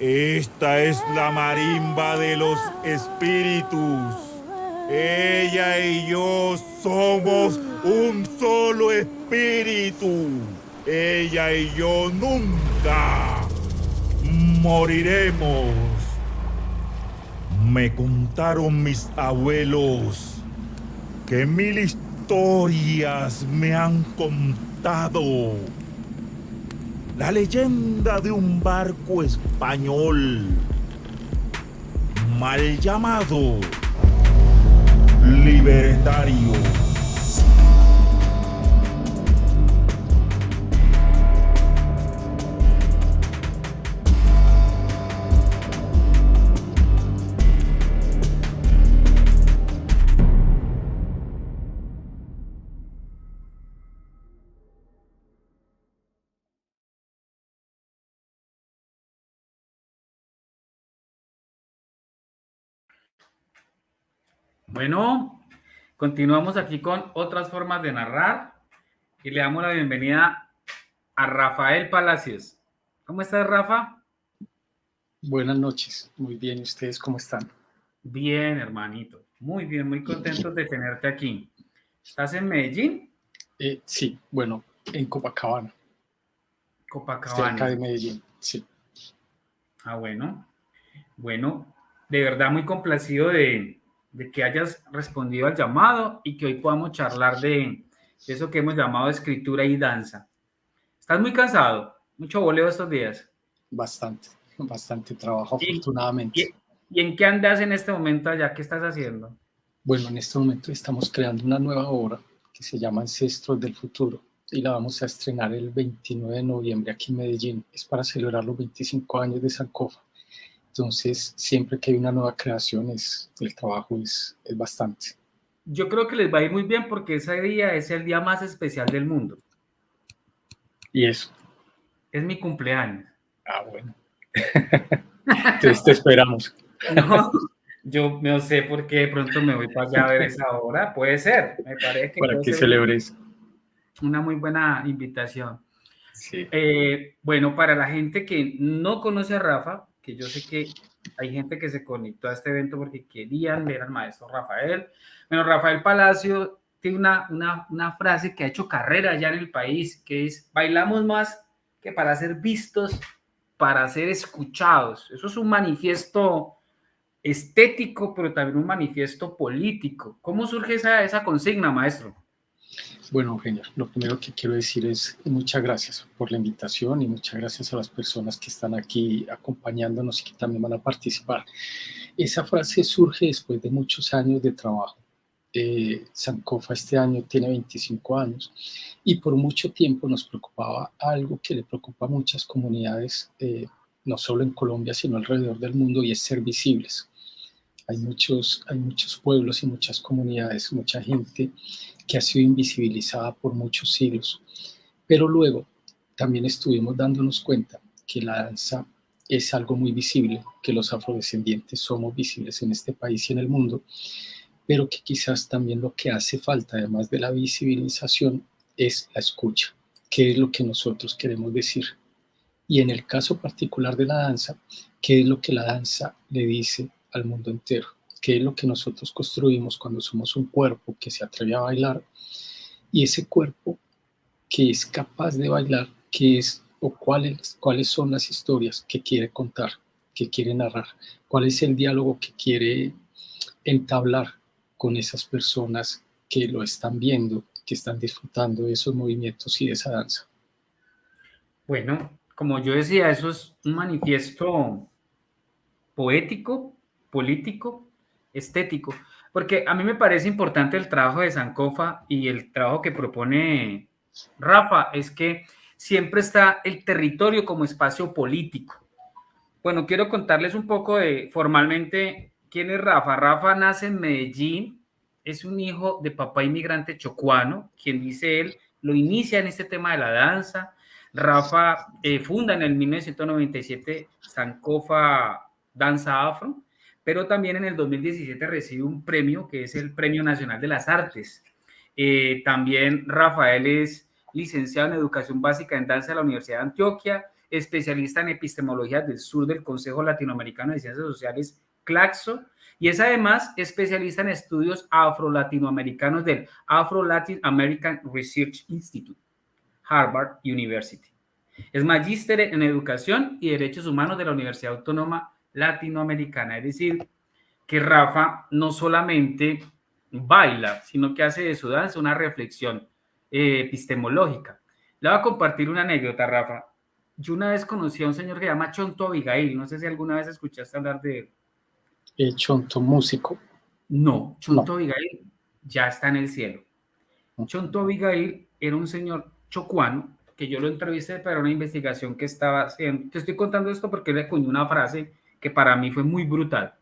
Esta es la marimba de los espíritus. Ella y yo somos un solo espíritu. Ella y yo nunca moriremos. Me contaron mis abuelos que 1000 historias me han contado. La leyenda de un barco español mal llamado Libertario. Bueno, continuamos aquí con otras formas de narrar y le damos la bienvenida a Rafael Palacios. ¿Cómo estás, Rafa? Buenas noches, muy bien, ¿ustedes cómo están? Bien, hermanito, muy bien, muy contentos de tenerte aquí. ¿Estás en Medellín? Sí, bueno, en Copacabana, cerca Copacabana. de Medellín, sí. Bueno, de verdad muy complacido de que hayas respondido al llamado y que hoy podamos charlar de eso que hemos llamado escritura y danza. ¿Estás muy cansado? Mucho boleo estos días. Bastante trabajo, ¿Y, afortunadamente. y, y en qué andas en este momento allá? ¿Qué estás haciendo? Bueno, en este momento estamos creando una nueva obra que se llama Ancestros del Futuro y la vamos a estrenar el 29 de noviembre aquí en Medellín. Es para celebrar los 25 años de Sankofa. Entonces, siempre que hay una nueva creación, el trabajo es bastante. Yo creo que les va a ir muy bien porque ese día es el día más especial del mundo. ¿Y eso? Es mi cumpleaños. Bueno. Entonces te esperamos. No, yo no sé por qué de pronto me voy para allá a ver esa obra. Puede ser, me parece que Para puede que ser celebres. una muy buena invitación. Sí. Bueno, para la gente que no conoce a Rafa, que yo sé que hay gente que se conectó a este evento porque querían ver al maestro Rafael. Bueno, Rafael Palacio tiene una frase que ha hecho carrera ya en el país, que es, bailamos más que para ser vistos, para ser escuchados. Eso es un manifiesto estético, pero también un manifiesto político. ¿Cómo surge esa consigna, maestro? Bueno, Eugenio, lo primero que quiero decir es muchas gracias por la invitación y muchas gracias a las personas que están aquí acompañándonos y que también van a participar. Esa frase surge después de muchos años de trabajo. Sankofa este año tiene 25 años y por mucho tiempo nos preocupaba algo que le preocupa a muchas comunidades, no solo en Colombia, sino alrededor del mundo, y es ser visibles. Hay muchos pueblos y muchas comunidades, mucha gente que ha sido invisibilizada por muchos siglos. Pero luego también estuvimos dándonos cuenta que la danza es algo muy visible, que los afrodescendientes somos visibles en este país y en el mundo, pero que quizás también lo que hace falta, además de la visibilización, es la escucha, qué es lo que nosotros queremos decir. Y en el caso particular de la danza, qué es lo que la danza le dice al mundo entero, qué es lo que nosotros construimos cuando somos un cuerpo que se atreve a bailar, y ese cuerpo que es capaz de bailar, qué es o cuáles son las historias que quiere contar, que quiere narrar, cuál es el diálogo que quiere entablar con esas personas que lo están viendo, que están disfrutando de esos movimientos y de esa danza. Bueno, como yo decía, eso es un manifiesto poético, político, estético, porque a mí me parece importante el trabajo de Sankofa y el trabajo que propone Rafa, es que siempre está el territorio como espacio político. Bueno, quiero contarles un poco de formalmente quién es Rafa. Rafa nace en Medellín, es un hijo de papá inmigrante chocuano, quien dice él, lo inicia en este tema de la danza. Rafa funda en el 1997 Sankofa Danza Afro, pero también en el 2017 recibe un premio que es el Premio Nacional de las Artes. También Rafael es licenciado en Educación Básica en Danza de la Universidad de Antioquia, especialista en epistemología del sur del Consejo Latinoamericano de Ciencias Sociales, CLACSO, y es además especialista en estudios afro-latinoamericanos del Afro-Latin American Research Institute, Harvard University. Es magíster en Educación y Derechos Humanos de la Universidad Autónoma Latinoamericana. Es decir, que Rafa no solamente baila, sino que hace de su danza una reflexión epistemológica. Le voy a compartir una anécdota, Rafa. Yo una vez conocí a un señor que se llama Chonto Abigail. No sé si alguna vez escuchaste hablar de él. Chonto, músico. No, Chonto No. Abigail ya está en el cielo. Chonto Abigail era un señor chocuano que yo lo entrevisté para una investigación que estaba haciendo. Te estoy contando esto porque le acuñó una frase que para mí fue muy brutal.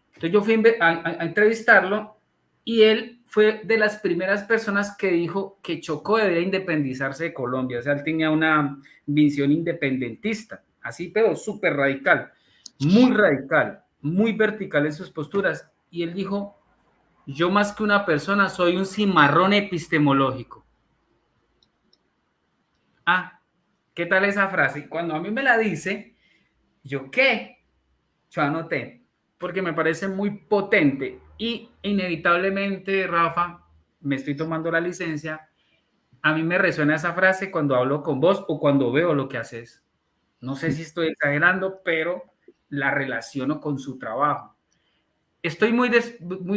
Entonces yo fui a entrevistarlo y él fue de las primeras personas que dijo que Chocó debía independizarse de Colombia. O sea, él tenía una visión independentista, así, pero súper radical, muy vertical en sus posturas. Y él dijo, yo más que una persona soy un cimarrón epistemológico. Ah, ¿qué tal esa frase? Cuando a mí me la dice, yo, ¿qué? Yo anoté, porque me parece muy potente y inevitablemente, Rafa, me estoy tomando la licencia, a mí me resuena esa frase cuando hablo con vos o cuando veo lo que haces. No sé si estoy exagerando, pero la relaciono con su trabajo. Estoy muy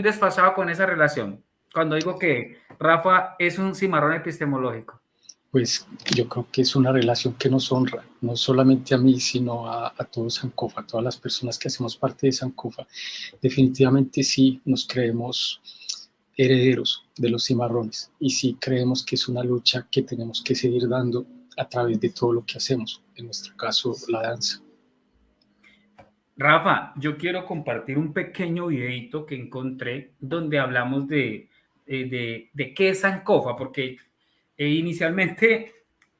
desfasado con esa relación, cuando digo que Rafa es un cimarrón epistemológico. Pues yo creo que es una relación que nos honra, no solamente a mí, sino a todo Sankofa, a todas las personas que hacemos parte de Sankofa. Definitivamente sí nos creemos herederos de los cimarrones y sí creemos que es una lucha que tenemos que seguir dando a través de todo lo que hacemos, en nuestro caso la danza. Rafa, yo quiero compartir un pequeño videito que encontré donde hablamos de qué es Sankofa, porque inicialmente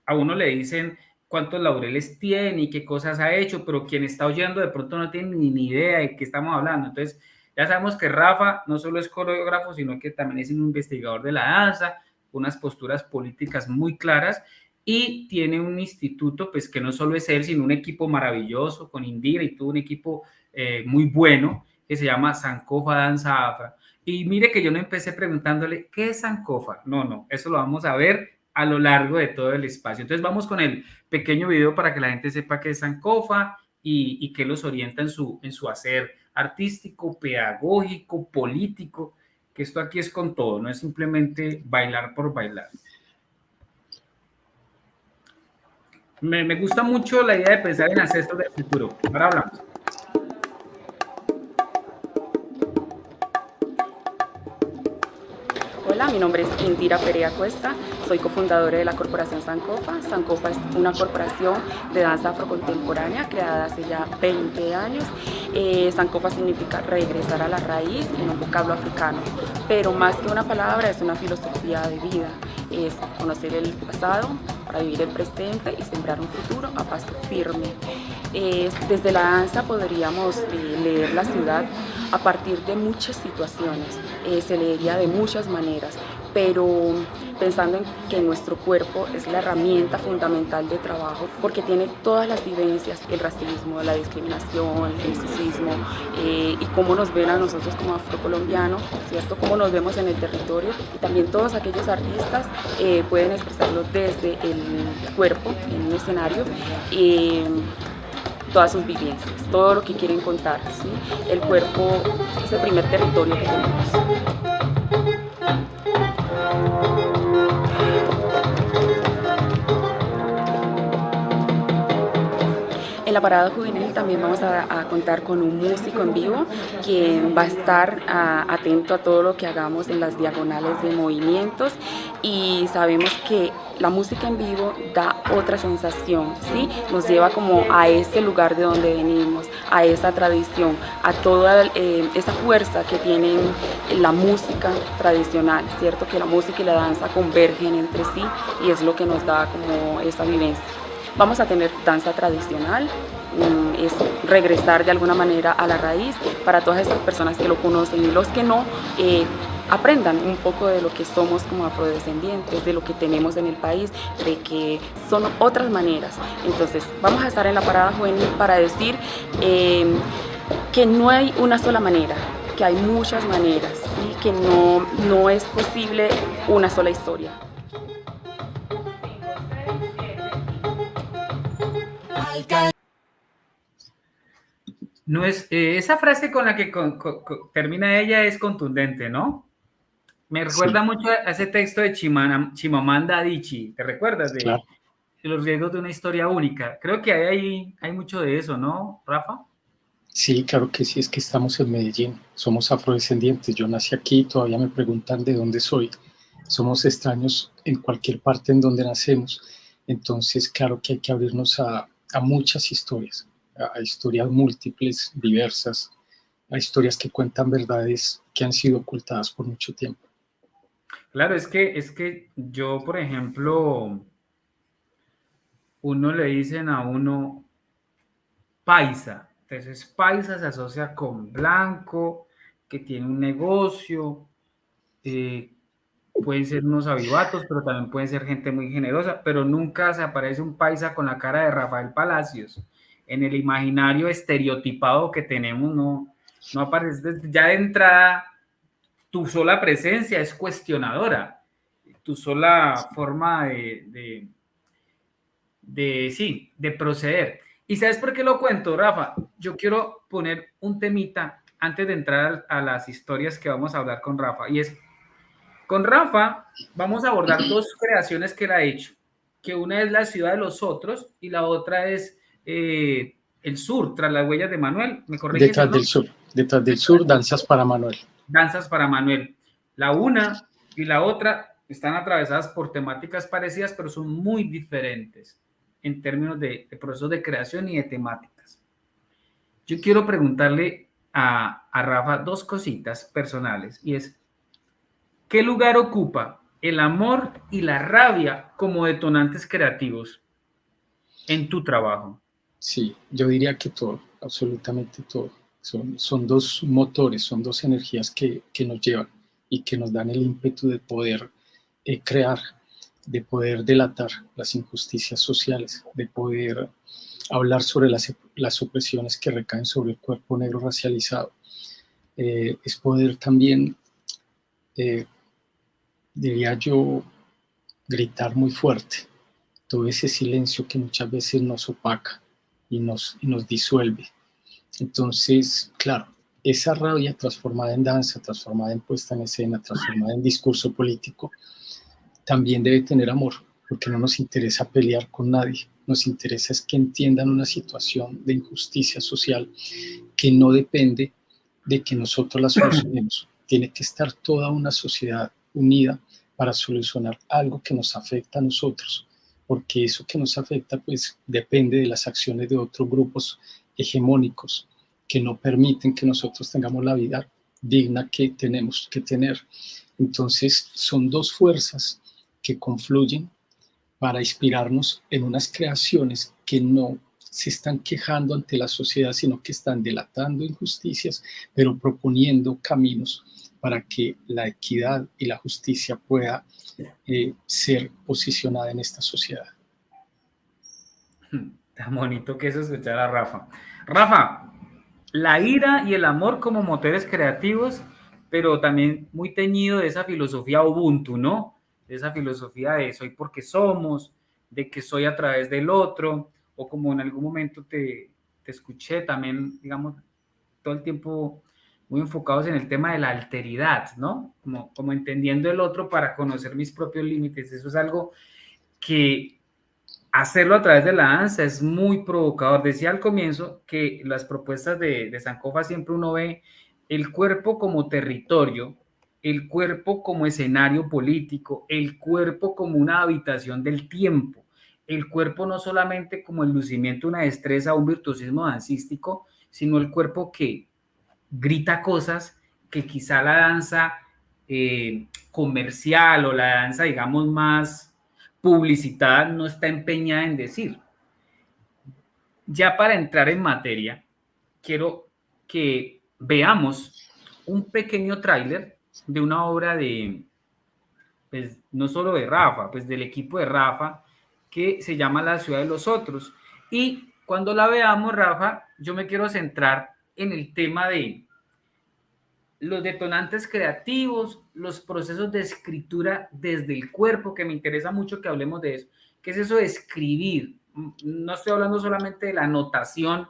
a uno le dicen cuántos laureles tiene y qué cosas ha hecho, pero quien está oyendo de pronto no tiene ni idea de qué estamos hablando. Entonces, ya sabemos que Rafa no solo es coreógrafo, sino que también es un investigador de la danza, unas posturas políticas muy claras y tiene un instituto, pues que no solo es él, sino un equipo maravilloso con Indira y todo un equipo muy bueno que se llama Sankofa Danza Afra. Y mire que yo no empecé preguntándole, ¿qué es Sankofa? No, eso lo vamos a ver a lo largo de todo el espacio. Entonces vamos con el pequeño video para que la gente sepa qué es Sankofa y qué los orienta en su hacer artístico, pedagógico, político, que esto aquí es con todo, no es simplemente bailar por bailar. Me gusta mucho la idea de pensar en ancestros del futuro. Ahora hablamos. Hola, mi nombre es Indira Perea Cuesta, soy cofundadora de la corporación Sankofa. Sankofa es una corporación de danza afrocontemporánea creada hace ya 20 años. Sankofa significa regresar a la raíz en un vocablo africano, pero más que una palabra es una filosofía de vida, es conocer el pasado para vivir el presente y sembrar un futuro a paso firme. Desde la danza podríamos leer la ciudad a partir de muchas situaciones, se leería de muchas maneras, pero pensando en que nuestro cuerpo es la herramienta fundamental de trabajo porque tiene todas las vivencias, el racismo, la discriminación, el sexismo y cómo nos ven a nosotros como afrocolombianos, ¿cierto? Cómo nos vemos en el territorio y también todos aquellos artistas pueden expresarlo desde el cuerpo en un escenario. Todas sus vivencias, todo lo que quieren contar, ¿sí? El cuerpo es el primer territorio que tenemos. En la parada juvenil también vamos a contar con un músico en vivo quien va a estar atento a todo lo que hagamos en las diagonales de movimientos y sabemos que la música en vivo da otra sensación, ¿sí? Nos lleva como a ese lugar de donde venimos, a esa tradición, a toda esa fuerza que tiene la música tradicional, ¿cierto? Que la música y la danza convergen entre sí y es lo que nos da como esa vivencia. Vamos a tener danza tradicional, es regresar de alguna manera a la raíz para todas estas personas que lo conocen y los que no, aprendan un poco de lo que somos como afrodescendientes, de lo que tenemos en el país, de que son otras maneras. Entonces, vamos a estar en la parada juvenil para decir que no hay una sola manera, que hay muchas maneras, ¿sí? Que no es posible una sola historia. No es, esa frase con la que termina ella es contundente, ¿no? Me recuerda Sí, mucho a ese texto de Chimamanda Adichie. ¿Te recuerdas claro. de los riesgos de una historia única? Creo que hay mucho de eso, ¿no, Rafa? Sí, claro que sí, es que estamos en Medellín, somos afrodescendientes, yo nací aquí, todavía me preguntan de dónde soy, somos extraños en cualquier parte en donde nacemos, entonces claro que hay que abrirnos a muchas historias, a historias múltiples, diversas, a historias que cuentan verdades que han sido ocultadas por mucho tiempo. Claro, es que yo, por ejemplo, uno le dicen a uno paisa. Entonces, paisa se asocia con blanco, que tiene un negocio, eh, pueden ser unos avivatos, pero también pueden ser gente muy generosa, pero nunca se aparece un paisa con la cara de Rafael Palacios. En el imaginario estereotipado que tenemos, no aparece. Ya de entrada, tu sola presencia es cuestionadora, tu sola forma de proceder. ¿Y sabes por qué lo cuento, Rafa? Yo quiero poner un temita antes de entrar a las historias que vamos a hablar con Rafa. Y es, con Rafa vamos a abordar dos creaciones que él ha hecho, que una es La ciudad de los otros y la otra es El sur, tras las huellas de Manuel. ¿Me corriges el nombre? Detrás del sur, danzas para Manuel. Danzas para Manuel. La una y la otra están atravesadas por temáticas parecidas, pero son muy diferentes en términos de procesos de creación y de temáticas. Yo quiero preguntarle a Rafa dos cositas personales, y es, ¿qué lugar ocupa el amor y la rabia como detonantes creativos en tu trabajo? Sí, yo diría que todo, absolutamente todo. Son dos motores, son dos energías que nos llevan y que nos dan el ímpetu de poder crear, de poder delatar las injusticias sociales, de poder hablar sobre las opresiones que recaen sobre el cuerpo negro racializado. Es poder también, eh, diría yo, gritar muy fuerte todo ese silencio que muchas veces nos opaca y nos disuelve. Entonces, claro, esa rabia transformada en danza, transformada en puesta en escena, transformada en discurso político, también debe tener amor, porque no nos interesa pelear con nadie, nos interesa es que entiendan una situación de injusticia social que no depende de que nosotros la solucionemos. Tiene que estar toda una sociedad unida para solucionar algo que nos afecta a nosotros, porque eso que nos afecta pues depende de las acciones de otros grupos hegemónicos que no permiten que nosotros tengamos la vida digna que tenemos que tener. Entonces son dos fuerzas que confluyen para inspirarnos en unas creaciones que no se están quejando ante la sociedad, sino que están delatando injusticias, pero proponiendo caminos para que la equidad y la justicia pueda ser posicionada en esta sociedad. Tan bonito que es escuchar a Rafa. Rafa, la ira y el amor como motores creativos, pero también muy teñido de esa filosofía Ubuntu, ¿no? De esa filosofía de soy porque somos, de que soy a través del otro, o como en algún momento te escuché también, digamos, todo el tiempo muy enfocados en el tema de la alteridad, ¿no? Como entendiendo el otro para conocer mis propios límites. Eso es algo que hacerlo a través de la danza es muy provocador. Decía al comienzo que las propuestas de Sankofa siempre uno ve el cuerpo como territorio, el cuerpo como escenario político, el cuerpo como una habitación del tiempo, el cuerpo no solamente como el lucimiento de una destreza o un virtuosismo dancístico, sino el cuerpo que grita cosas que quizá la danza comercial o la danza, digamos, más publicitada no está empeñada en decir. Ya para entrar en materia, quiero que veamos un pequeño tráiler de una obra de, pues no solo de Rafa, pues del equipo de Rafa, que se llama La ciudad de los otros. Y cuando la veamos, Rafa, yo me quiero centrar en el tema de los detonantes creativos, los procesos de escritura desde el cuerpo, que me interesa mucho que hablemos de eso. ¿Qué es eso de escribir? No estoy hablando solamente de la notación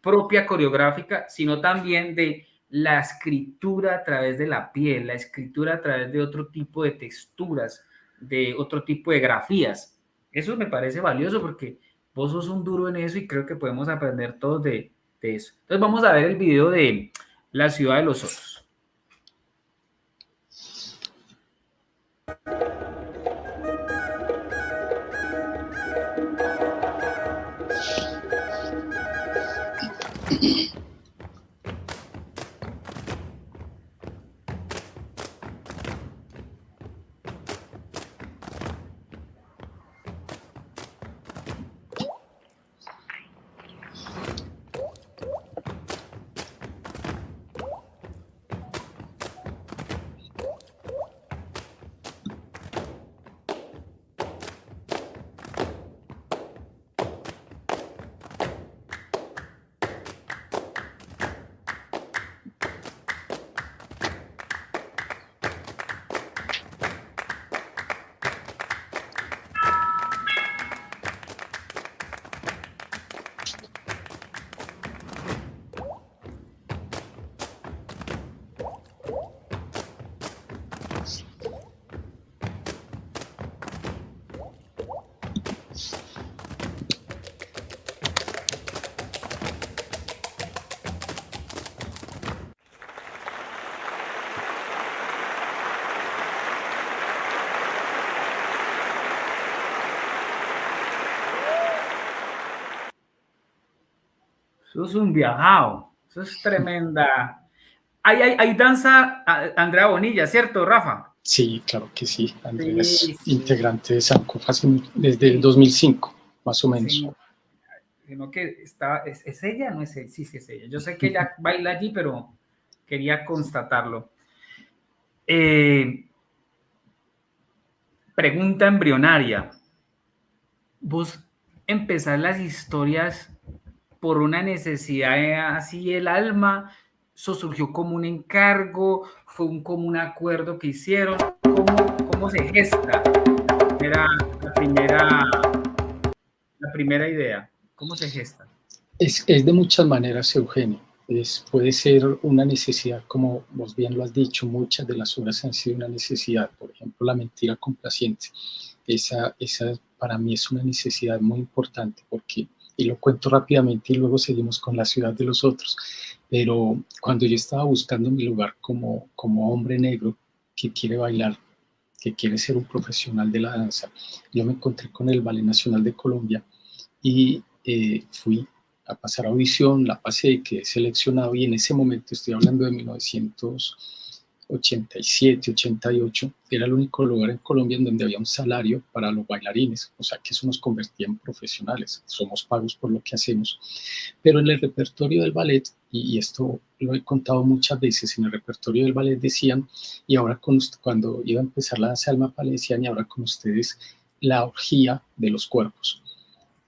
propia coreográfica, sino también de la escritura a través de la piel, la escritura a través de otro tipo de texturas, de otro tipo de grafías. Eso me parece valioso porque vos sos un duro en eso y creo que podemos aprender todos de eso. Entonces vamos a ver el video de La ciudad de los otros. Eso es un viajado, eso es tremenda. Hay danza, Andrea Bonilla, ¿cierto, Rafa? Sí, claro que sí. Andrea es Sí, sí, integrante de Sankofa desde el 2005, más o menos. sí. Sino que está, ¿es ella? No es ella, sí, sí es ella. Yo sé que ella baila allí, pero quería constatarlo. Pregunta embrionaria. ¿Vos empezás las historias por una necesidad así el alma? ¿Eso surgió como un encargo? ¿Fue un común acuerdo que hicieron? ¿Cómo se gesta la primera idea? ¿Cómo se gesta? Es de muchas maneras, Eugenio. Puede ser una necesidad, como vos bien lo has dicho, muchas de las obras han sido una necesidad. Por ejemplo, La mentira complaciente. Esa para mí es una necesidad muy importante porque, y lo cuento rápidamente y luego seguimos con La ciudad de los otros, pero cuando yo estaba buscando mi lugar como hombre negro que quiere bailar, que quiere ser un profesional de la danza, yo me encontré con el Ballet Nacional de Colombia y fui a pasar audición, la pasé, quedé seleccionado y en ese momento, estoy hablando de 1987, 88, era el único lugar en Colombia en donde había un salario para los bailarines, o sea que eso nos convertía en profesionales, somos pagos por lo que hacemos, pero en el repertorio del ballet, y esto lo he contado muchas veces, en el repertorio del ballet decían, y ahora cuando iba a empezar la danza del mapalé decían, y ahora con ustedes la orgía de los cuerpos.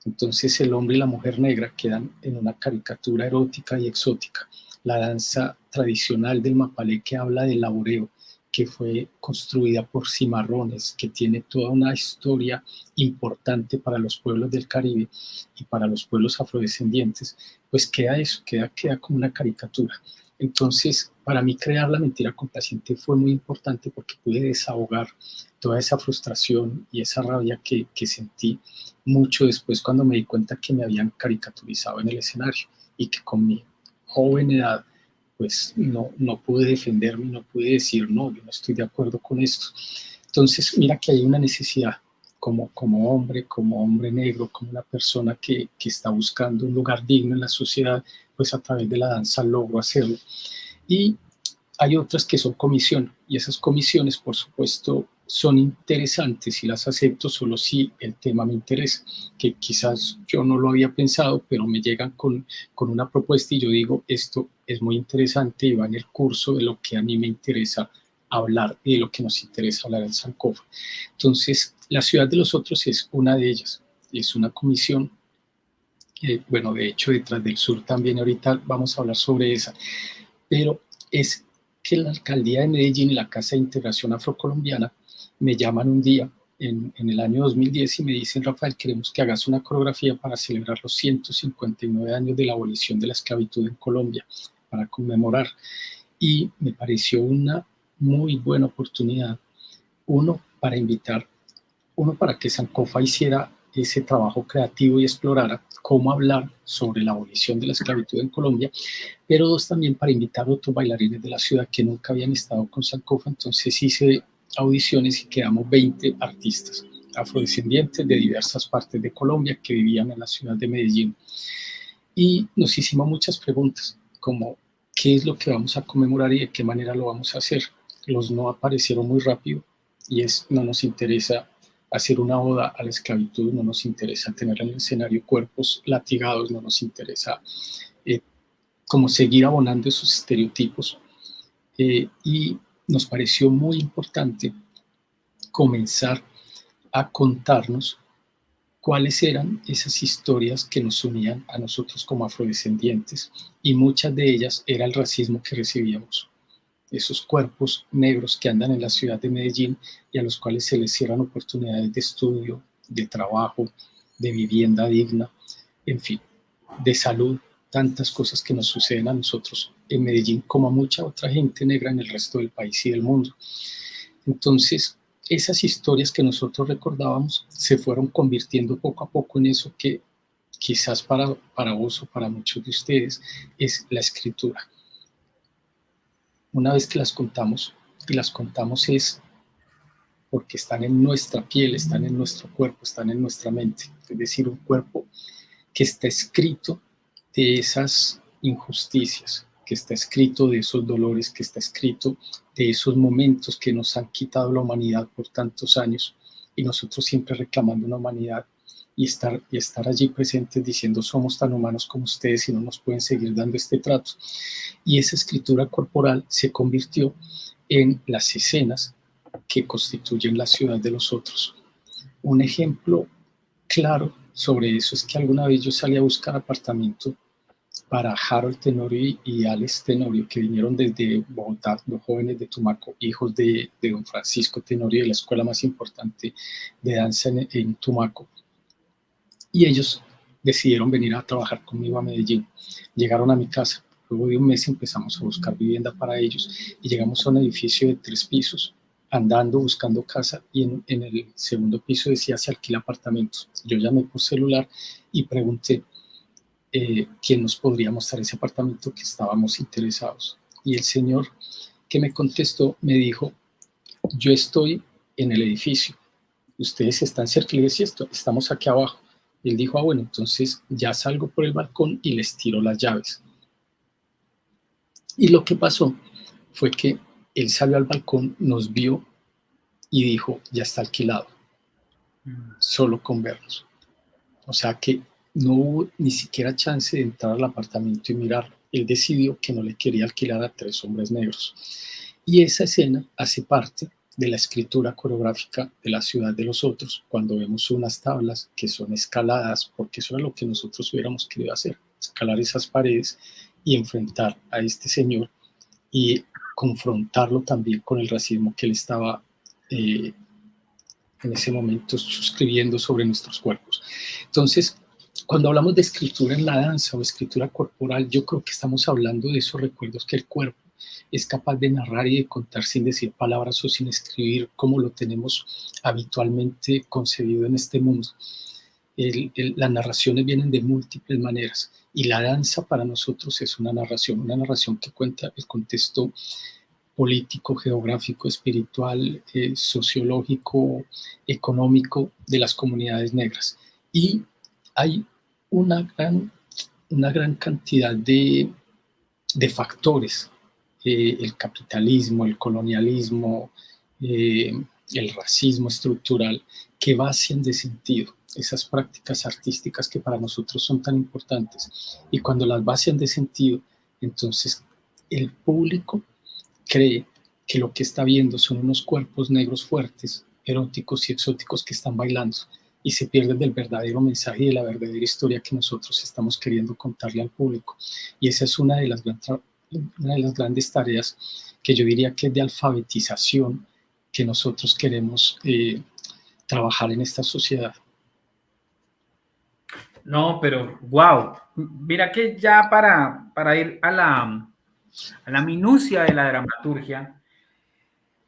Entonces el hombre y la mujer negra quedan en una caricatura erótica y exótica. La danza tradicional del mapalé que habla del laboreo, que fue construida por cimarrones, que tiene toda una historia importante para los pueblos del Caribe y para los pueblos afrodescendientes, pues queda eso, queda como una caricatura. Entonces, para mí crear La mentira complaciente fue muy importante porque pude desahogar toda esa frustración y esa rabia que sentí mucho después cuando me di cuenta que me habían caricaturizado en el escenario y que con mi joven edad pues no pude defenderme, no pude decir no, yo no estoy de acuerdo con esto. Entonces mira que hay una necesidad como hombre negro, como una persona que está buscando un lugar digno en la sociedad, pues a través de la danza logro hacerlo. Y hay otras que son comisión y esas comisiones por supuesto son interesantes y las acepto solo si el tema me interesa, que quizás yo no lo había pensado, pero me llegan con una propuesta y yo digo, esto es muy interesante y va en el curso de lo que a mí me interesa hablar de lo que nos interesa hablar en Sankofa. Entonces, la ciudad de los otros es una de ellas, es una comisión, bueno, de hecho, detrás del sur también, ahorita vamos a hablar sobre esa, pero es que la alcaldía de Medellín y la Casa de Integración Afrocolombiana me llaman un día en el año 2010 y me dicen: Rafael, queremos que hagas una coreografía para celebrar los 159 años de la abolición de la esclavitud en Colombia, para conmemorar. Y me pareció una muy buena oportunidad, uno, para que Sankofa hiciera ese trabajo creativo y explorara cómo hablar sobre la abolición de la esclavitud en Colombia, pero dos, también para invitar a otros bailarines de la ciudad que nunca habían estado con Sankofa. Entonces hice audiciones y quedamos 20 artistas afrodescendientes de diversas partes de Colombia que vivían en la ciudad de Medellín. Y nos hicimos muchas preguntas, como qué es lo que vamos a conmemorar y de qué manera lo vamos a hacer. Los no aparecieron muy rápido, y es: no nos interesa hacer una oda a la esclavitud, no nos interesa tener en el escenario cuerpos latigados, no nos interesa como seguir abonando esos estereotipos. Y nos pareció muy importante comenzar a contarnos cuáles eran esas historias que nos unían a nosotros como afrodescendientes, y muchas de ellas era el racismo que recibíamos. Esos cuerpos negros que andan en la ciudad de Medellín y a los cuales se les cierran oportunidades de estudio, de trabajo, de vivienda digna, en fin, de salud, tantas cosas que nos suceden a nosotros en Medellín como a mucha otra gente negra en el resto del país y del mundo. Entonces, esas historias que nosotros recordábamos se fueron convirtiendo poco a poco en eso que quizás para vos o para muchos de ustedes es la escritura. Una vez que las contamos, y las contamos es porque están en nuestra piel, están en nuestro cuerpo, están en nuestra mente. Es decir, un cuerpo que está escrito de esas injusticias, que está escrito de esos dolores, que está escrito de esos momentos que nos han quitado la humanidad por tantos años, y nosotros siempre reclamando una humanidad, y estar allí presentes diciendo: somos tan humanos como ustedes y no nos pueden seguir dando este trato. Y esa escritura corporal se convirtió en las escenas que constituyen la ciudad de los otros. Un ejemplo claro sobre eso es que alguna vez yo salí a buscar apartamento para Harold Tenorio y Alex Tenorio, que vinieron desde Bogotá, los jóvenes de Tumaco, hijos de don Francisco Tenorio, de la escuela más importante de danza en Tumaco. Y ellos decidieron venir a trabajar conmigo a Medellín. Llegaron a mi casa. Luego de un mes empezamos a buscar vivienda para ellos y llegamos a un edificio de 3 pisos, andando, buscando casa, y en el segundo piso decía: se alquila apartamentos. Yo llamé por celular y pregunté quién nos podría mostrar ese apartamento, que estábamos interesados. Y el señor que me contestó me dijo: yo estoy en el edificio, ustedes están cerca. Y le dije: sí, estamos aquí abajo. Y él dijo: ah, bueno, entonces ya salgo por el balcón y les tiro las llaves. Y lo que pasó fue que él salió al balcón, nos vio y dijo: ya está alquilado, solo con vernos. O sea que no hubo ni siquiera chance de entrar al apartamento y mirarlo. Él decidió que no le quería alquilar a 3 hombres negros. Y esa escena hace parte de la escritura coreográfica de la ciudad de los otros, cuando vemos unas tablas que son escaladas, porque eso era lo que nosotros hubiéramos querido hacer: escalar esas paredes y enfrentar a este señor y confrontarlo también con el racismo que él estaba en ese momento suscribiendo sobre nuestros cuerpos. Entonces, cuando hablamos de escritura en la danza o escritura corporal, yo creo que estamos hablando de esos recuerdos que el cuerpo es capaz de narrar y de contar sin decir palabras o sin escribir, como lo tenemos habitualmente concebido en este mundo. Las narraciones vienen de múltiples maneras, y la danza para nosotros es una narración que cuenta el contexto político, geográfico, espiritual, sociológico, económico de las comunidades negras. Y hay una gran cantidad de factores: el capitalismo, el colonialismo, el racismo estructural, que vacían de sentido esas prácticas artísticas que para nosotros son tan importantes. Y cuando las vacían de sentido, entonces el público cree que lo que está viendo son unos cuerpos negros fuertes, eróticos y exóticos que están bailando y se pierden del verdadero mensaje y de la verdadera historia que nosotros estamos queriendo contarle al público. Y esa es una de las grandes tareas que yo diría que es de alfabetización que nosotros queremos trabajar en esta sociedad. No, pero wow. Mira que ya para ir a la minucia de la dramaturgia,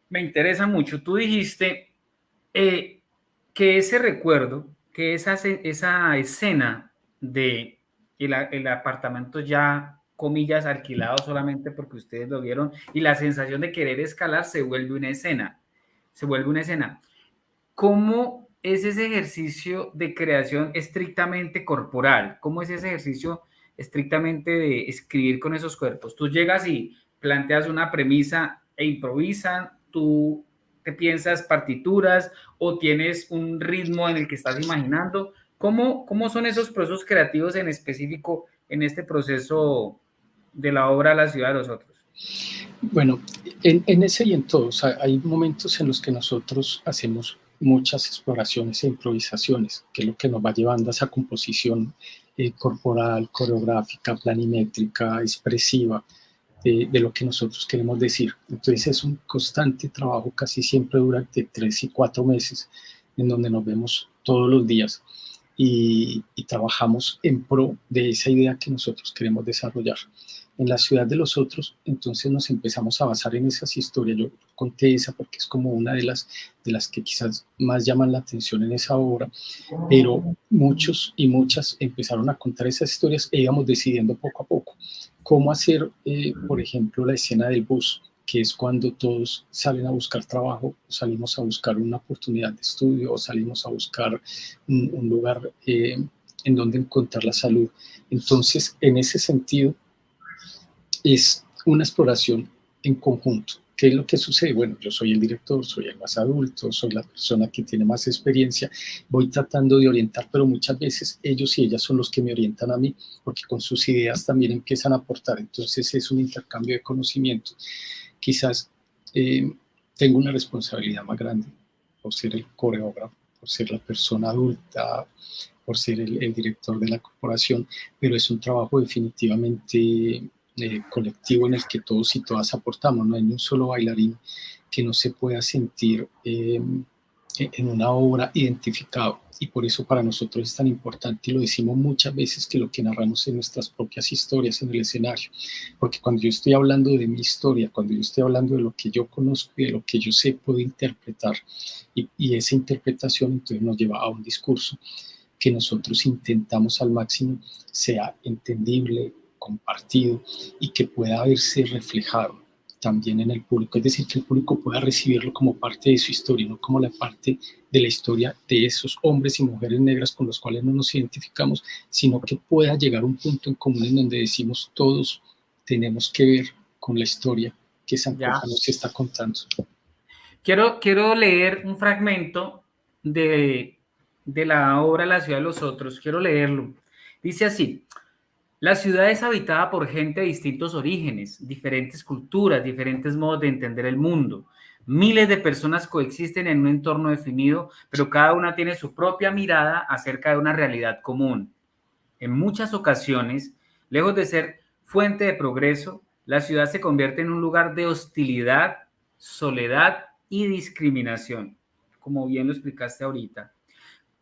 me interesa mucho. Tú dijiste que ese recuerdo, que esa escena de el apartamento ya, comillas, alquilado solamente porque ustedes lo vieron, y la sensación de querer escalar se vuelve una escena. Se vuelve una escena. ¿Cómo es ese ejercicio de creación estrictamente corporal? ¿Cómo es ese ejercicio estrictamente de escribir con esos cuerpos? Tú llegas y planteas una premisa e improvisan, tú te piensas partituras o tienes un ritmo en el que estás imaginando. ¿Cómo son esos procesos creativos en específico en este proceso de la obra La ciudad de los otros? Bueno, en ese y en todos, hay momentos en los que nosotros hacemos muchas exploraciones e improvisaciones, que es lo que nos va llevando a esa composición corporal, coreográfica, planimétrica, expresiva, de lo que nosotros queremos decir. Entonces es un constante trabajo, casi siempre durante 3 y 4 meses, en donde nos vemos todos los días y trabajamos en pro de esa idea que nosotros queremos desarrollar. En la ciudad de los otros, entonces nos empezamos a basar en esas historias. Yo conté esa porque es como una de las que quizás más llaman la atención en esa obra, pero muchos y muchas empezaron a contar esas historias e íbamos decidiendo poco a poco cómo hacer, por ejemplo, la escena del bus, que es cuando todos salen a buscar trabajo, salimos a buscar una oportunidad de estudio o salimos a buscar un lugar en donde encontrar la salud. Entonces, en ese sentido, es una exploración en conjunto. ¿Qué es lo que sucede? Bueno, yo soy el director, soy el más adulto, soy la persona que tiene más experiencia, voy tratando de orientar, pero muchas veces ellos y ellas son los que me orientan a mí, porque con sus ideas también empiezan a aportar. Entonces es un intercambio de conocimiento. Quizás tengo una responsabilidad más grande por ser el coreógrafo, por ser la persona adulta, por ser el director de la corporación, pero es un trabajo definitivamente colectivo en el que todos y todas aportamos. No hay ni un solo bailarín que no se pueda sentir en una obra identificado, y por eso para nosotros es tan importante, y lo decimos muchas veces, que lo que narramos en nuestras propias historias en el escenario, porque cuando yo estoy hablando de mi historia, cuando yo estoy hablando de lo que yo conozco y de lo que yo sé, puedo interpretar, y esa interpretación entonces nos lleva a un discurso que nosotros intentamos al máximo sea entendible, compartido y que pueda verse reflejado también en el público, es decir, que el público pueda recibirlo como parte de su historia, no como la parte de la historia de esos hombres y mujeres negras con los cuales no nos identificamos, sino que pueda llegar a un punto en común en donde decimos todos tenemos que ver con la historia que Sankofa nos está contando. Quiero leer un fragmento de la obra La ciudad de los otros. Quiero leerlo. Dice así: la ciudad es habitada por gente de distintos orígenes, diferentes culturas, diferentes modos de entender el mundo. Miles de personas coexisten en un entorno definido, pero cada una tiene su propia mirada acerca de una realidad común. En muchas ocasiones, lejos de ser fuente de progreso, la ciudad se convierte en un lugar de hostilidad, soledad y discriminación, como bien lo explicaste ahorita.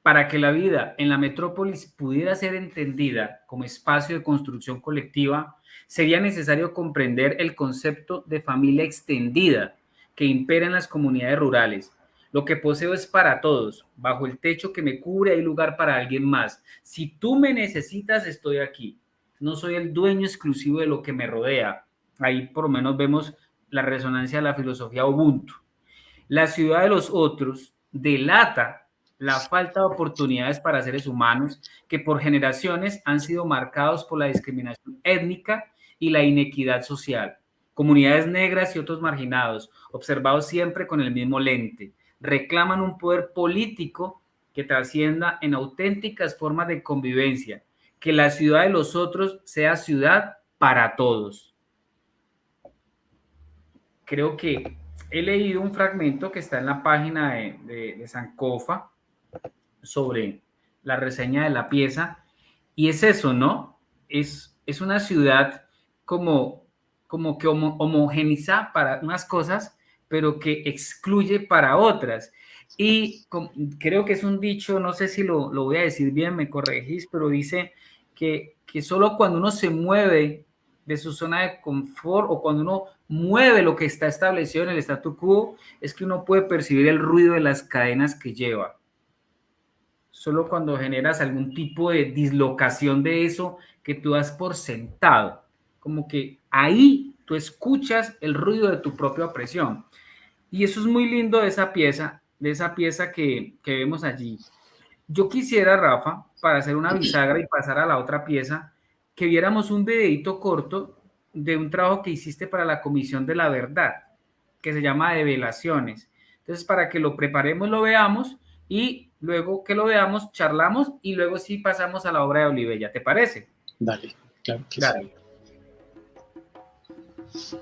Para que la vida en la metrópolis pudiera ser entendida como espacio de construcción colectiva, sería necesario comprender el concepto de familia extendida que impera en las comunidades rurales. Lo que poseo es para todos. Bajo el techo que me cubre hay lugar para alguien más. Si tú me necesitas, estoy aquí. No soy el dueño exclusivo de lo que me rodea. Ahí por lo menos vemos la resonancia de la filosofía Ubuntu. La ciudad de los otros delata la falta de oportunidades para seres humanos que por generaciones han sido marcados por la discriminación étnica y la inequidad social. Comunidades negras y otros marginados, observados siempre con el mismo lente, reclaman un poder político que trascienda en auténticas formas de convivencia, que la ciudad de los otros sea ciudad para todos. Creo que he leído un fragmento que está en la página de Sankofa sobre la reseña de la pieza, y es eso, ¿no? Es una ciudad como que homogeniza para unas cosas, pero que excluye para otras. Y creo que es un dicho, no sé si lo voy a decir bien, me corregís, pero dice que solo cuando uno se mueve de su zona de confort o cuando uno mueve lo que está establecido en el statu quo, es que uno puede percibir el ruido de las cadenas que lleva. Solo cuando generas algún tipo de dislocación de eso que tú das por sentado. Como que ahí tú escuchas el ruido de tu propia opresión. Y eso es muy lindo de esa pieza que vemos allí. Yo quisiera, Rafa, para hacer una bisagra y pasar a la otra pieza, que viéramos un videito corto de un trabajo que hiciste para la Comisión de la Verdad, que se llama Develaciones. Entonces, para que lo preparemos, lo veamos y luego que lo veamos, charlamos y luego sí pasamos a la obra de Olivella. ¿Te parece? Dale, claro que Dale. sí.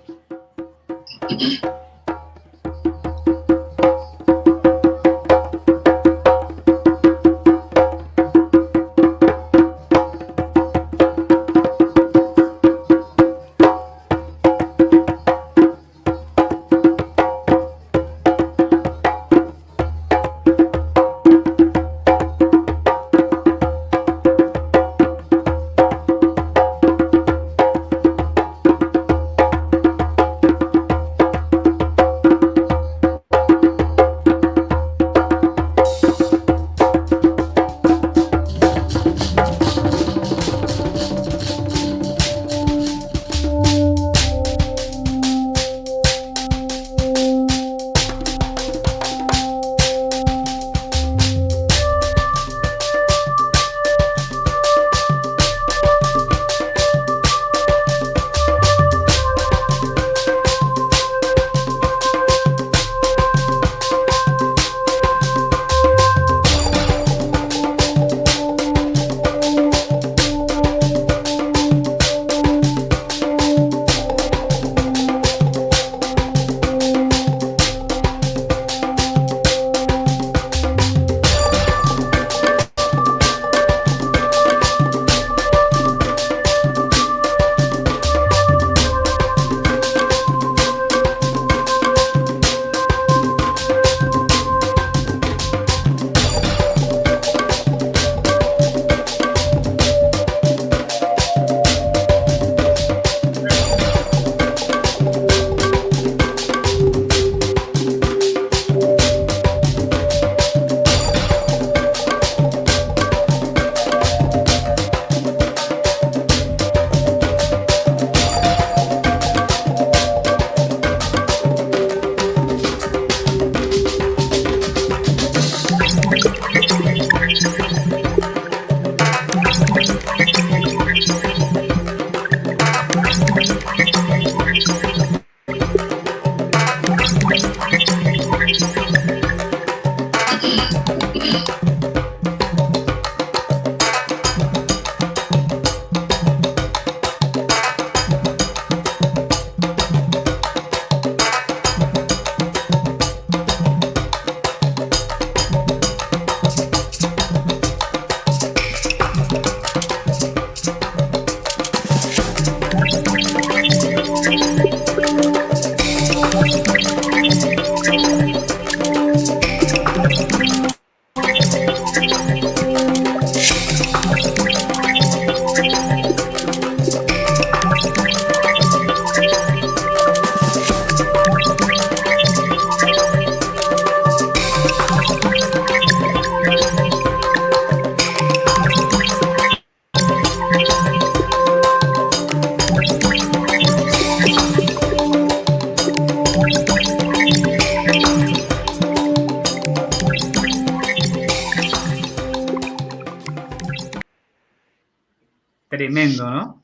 Tremendo, ¿no?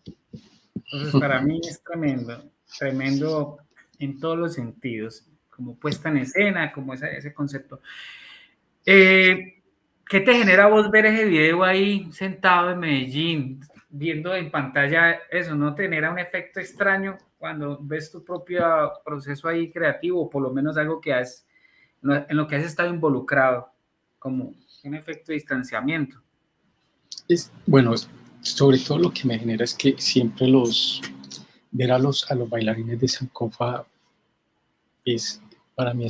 Entonces, para mí es tremendo en todos los sentidos, como puesta en escena, como ese concepto. ¿Qué te genera vos ver ese video ahí sentado en Medellín? viendo en pantalla eso, ¿no te genera un efecto extraño cuando ves tu propio proceso ahí creativo, o por lo menos algo que en lo que has estado involucrado, como un efecto de distanciamiento? Bueno, sobre todo lo que me genera es que siempre ver a los bailarines de Sankofa para mí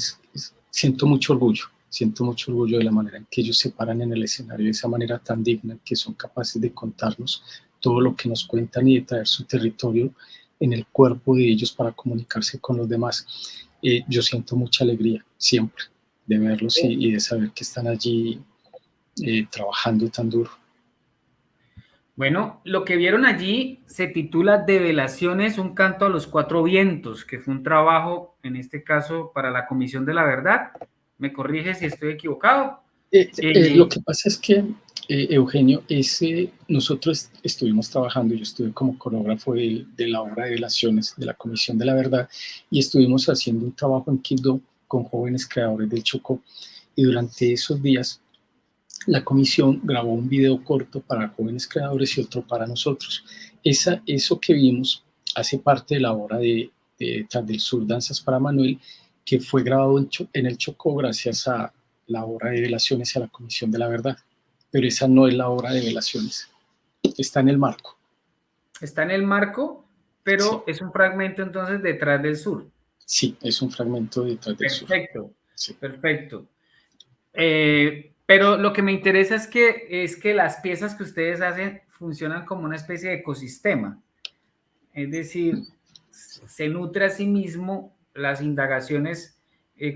siento mucho orgullo de la manera en que ellos se paran en el escenario, de esa manera tan digna, que son capaces de contarnos todo lo que nos cuentan y de traer su territorio en el cuerpo de ellos para comunicarse con los demás. Yo siento mucha alegría siempre de verlos y de saber que están allí trabajando tan duro. Bueno, lo que vieron allí se titula Develaciones, un canto a los cuatro vientos, que fue un trabajo, en este caso, para la Comisión de la Verdad. ¿Me corrige si estoy equivocado? Lo que pasa es que, Eugenio, nosotros estuvimos trabajando, yo estuve como coreógrafo de la obra de Develaciones de la Comisión de la Verdad, y estuvimos haciendo un trabajo en Quibdó con jóvenes creadores del Chocó, y durante esos días la comisión grabó un video corto para jóvenes creadores y otro para nosotros. Eso que vimos hace parte de la obra de Tras del Sur, Danzas para Manuel, que fue grabado en el Chocó gracias a la obra de Develaciones y a la Comisión de la Verdad. Pero esa no es la obra de Develaciones. Está en el marco. Está en el marco, pero Sí. es un fragmento entonces de Tras del Sur. Sí, es un fragmento de Tras del Sur. Perfecto, Sí. perfecto. Pero lo que me interesa es que las piezas que ustedes hacen funcionan como una especie de ecosistema. Es decir, se nutre a sí mismo las indagaciones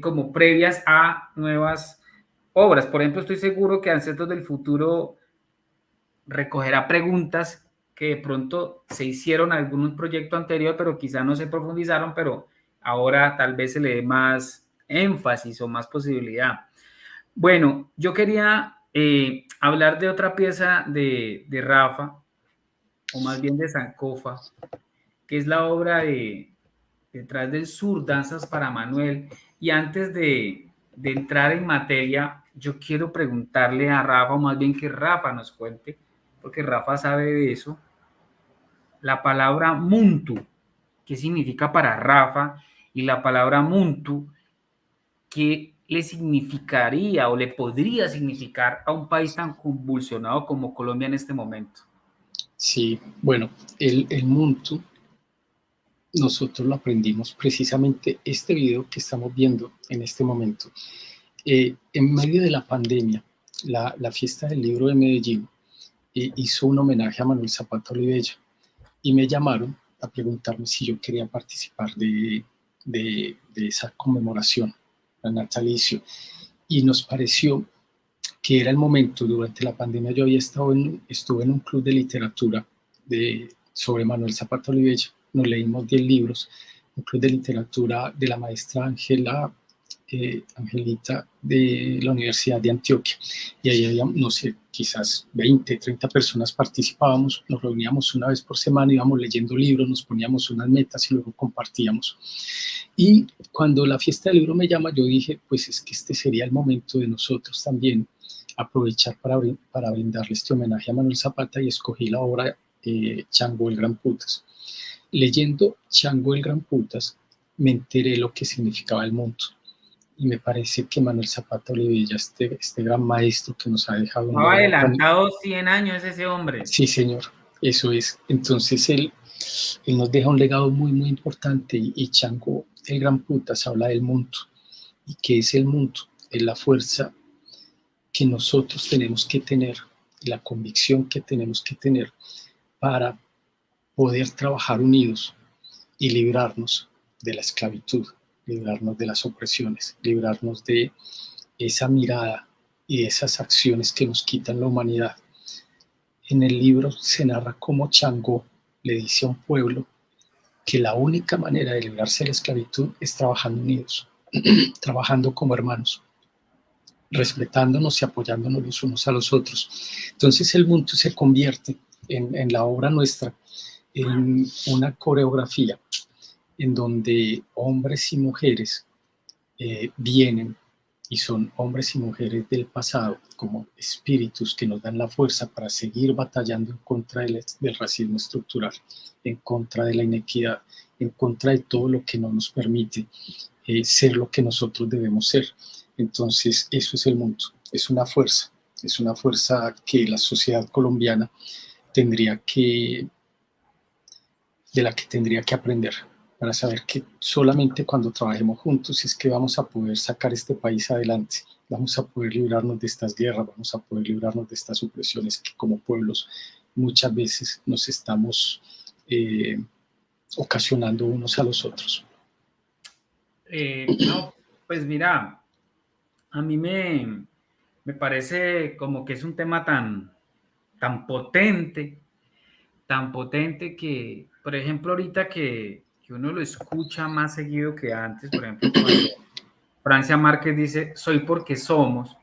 como previas a nuevas obras. Por ejemplo, estoy seguro que Ancestros del Futuro recogerá preguntas que de pronto se hicieron en algún proyecto anterior, pero quizá no se profundizaron, pero ahora tal vez se le dé más énfasis o más posibilidad. Bueno, yo quería hablar de otra pieza de Rafa, o más bien de Sankofa, que es la obra de Tras del Sur, Danzas para Manuel. Y antes de entrar en materia, yo quiero preguntarle a Rafa, o más bien que Rafa nos cuente, porque Rafa sabe de eso, la palabra Muntu, ¿qué significa para Rafa? Y la palabra Muntu, ¿qué le significaría o le podría significar a un país tan convulsionado como Colombia en este momento? Sí, bueno, el Muntu nosotros lo aprendimos precisamente este video que estamos viendo en este momento. En medio de la pandemia, la Fiesta del Libro de Medellín hizo un homenaje a Manuel Zapata Olivella y me llamaron a preguntarme si yo quería participar de esa conmemoración, el natalicio, y nos pareció que era el momento. Durante la pandemia yo estuve en un club de literatura sobre Manuel Zapata Olivella. Nos leímos 10 libros, un club de literatura de la maestra Angelita de la Universidad de Antioquia. Y ahí había, no sé, quizás 20, 30 personas participábamos, nos reuníamos una vez por semana, íbamos leyendo libros, nos poníamos unas metas y luego compartíamos. Y cuando la Fiesta del Libro me llama, yo dije, pues es que este sería el momento de nosotros también aprovechar para brindarle este homenaje a Manuel Zapata, y escogí la obra Chango el Gran Putas. Leyendo Chango el Gran Putas, me enteré lo que significaba el mundo. Y me parece que Manuel Zapata Olivella, este gran maestro que nos ha dejado... Estaba adelantado 100 años ese hombre. Sí, señor, eso es. Entonces él nos deja un legado muy, muy importante, y Chango el Gran Putas habla del mundo. ¿Y qué es el mundo? Es la fuerza que nosotros tenemos que tener, la convicción que tenemos que tener para poder trabajar unidos y librarnos de la esclavitud, librarnos de las opresiones, librarnos de esa mirada y de esas acciones que nos quitan la humanidad. En el libro se narra cómo Chango le dice a un pueblo que la única manera de librarse de la esclavitud es trabajando unidos, trabajando como hermanos, respetándonos y apoyándonos los unos a los otros. Entonces el mundo se convierte en la obra nuestra en una coreografía en donde hombres y mujeres vienen y son hombres y mujeres del pasado como espíritus que nos dan la fuerza para seguir batallando en contra del racismo estructural, en contra de la inequidad, en contra de todo lo que no nos permite ser lo que nosotros debemos ser. Entonces, eso es el mundo, es una fuerza que la sociedad colombiana de la que tendría que aprender, para saber que solamente cuando trabajemos juntos es que vamos a poder sacar este país adelante, vamos a poder librarnos de estas guerras, vamos a poder librarnos de estas opresiones que como pueblos muchas veces nos estamos ocasionando unos a los otros. No, pues mira, a mí me parece como que es un tema tan potente que, por ejemplo, ahorita que uno lo escucha más seguido que antes, por ejemplo, cuando Francia Márquez dice, soy porque somos,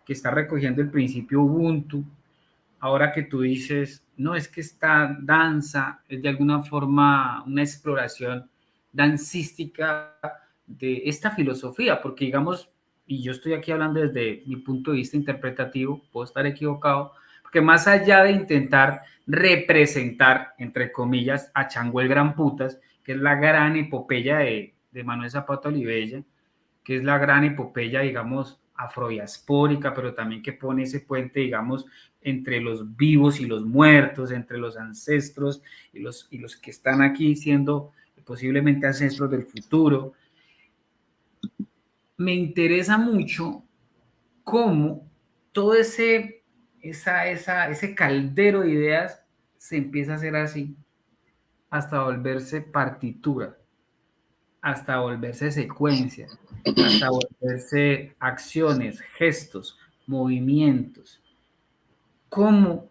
que está recogiendo el principio Ubuntu, ahora que tú dices, no, es que esta danza es de alguna forma una exploración dancística de esta filosofía, porque digamos, y yo estoy aquí hablando desde mi punto de vista interpretativo, puedo estar equivocado, porque más allá de intentar representar, entre comillas, a Chango el Gran Putas, que es la gran epopeya de Manuel Zapata Olivella, que es la gran epopeya, digamos, afrodiaspórica, pero también que pone ese puente, digamos, entre los vivos y los muertos, entre los ancestros y los que están aquí siendo posiblemente ancestros del futuro. Me interesa mucho cómo todo ese caldero de ideas se empieza a hacer así, hasta volverse partitura, hasta volverse secuencia, hasta volverse acciones, gestos, movimientos. ¿Cómo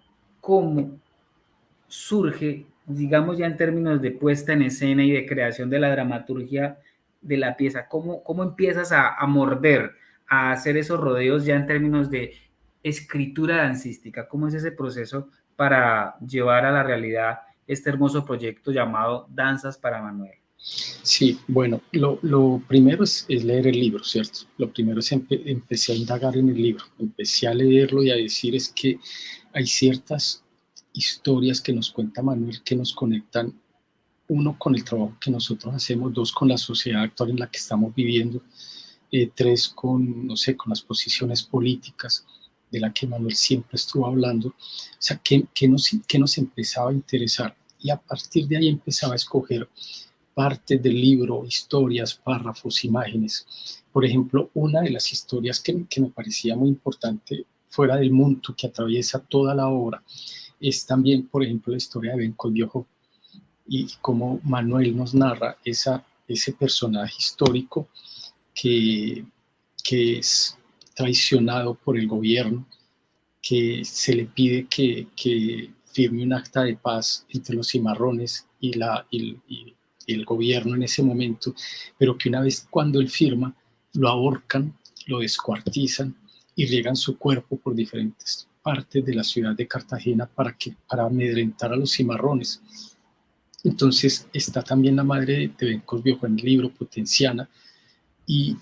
surge, digamos ya en términos de puesta en escena y de creación de la dramaturgia de la pieza? ¿Cómo empiezas a morder, a hacer esos rodeos ya en términos de escritura dancística? ¿Cómo es ese proceso para llevar a la realidad este hermoso proyecto llamado Danzas para Manuel? Sí, bueno, lo primero es leer el libro, ¿cierto? Lo primero es empecé a indagar en el libro, empecé a leerlo y a decir es que hay ciertas historias que nos cuenta Manuel que nos conectan, uno, con el trabajo que nosotros hacemos, dos, con la sociedad actual en la que estamos viviendo, tres, con, no sé, con las posiciones políticas de la que Manuel siempre estuvo hablando. O sea, ¿qué nos empezaba a interesar? Y a partir de ahí empezaba a escoger partes del libro, historias, párrafos, imágenes. Por ejemplo, una de las historias que me parecía muy importante, fuera del mundo que atraviesa toda la obra, es también, por ejemplo, la historia de Benco Viejo y cómo Manuel nos narra ese personaje histórico que es traicionado por el gobierno, que se le pide que firme un acta de paz entre los cimarrones y el gobierno en ese momento, pero que una vez cuando él firma, lo ahorcan, lo descuartizan y riegan su cuerpo por diferentes partes de la ciudad de Cartagena para amedrentar a los cimarrones. Entonces está también la madre de Bencos Viejo en el libro, Potenciana, y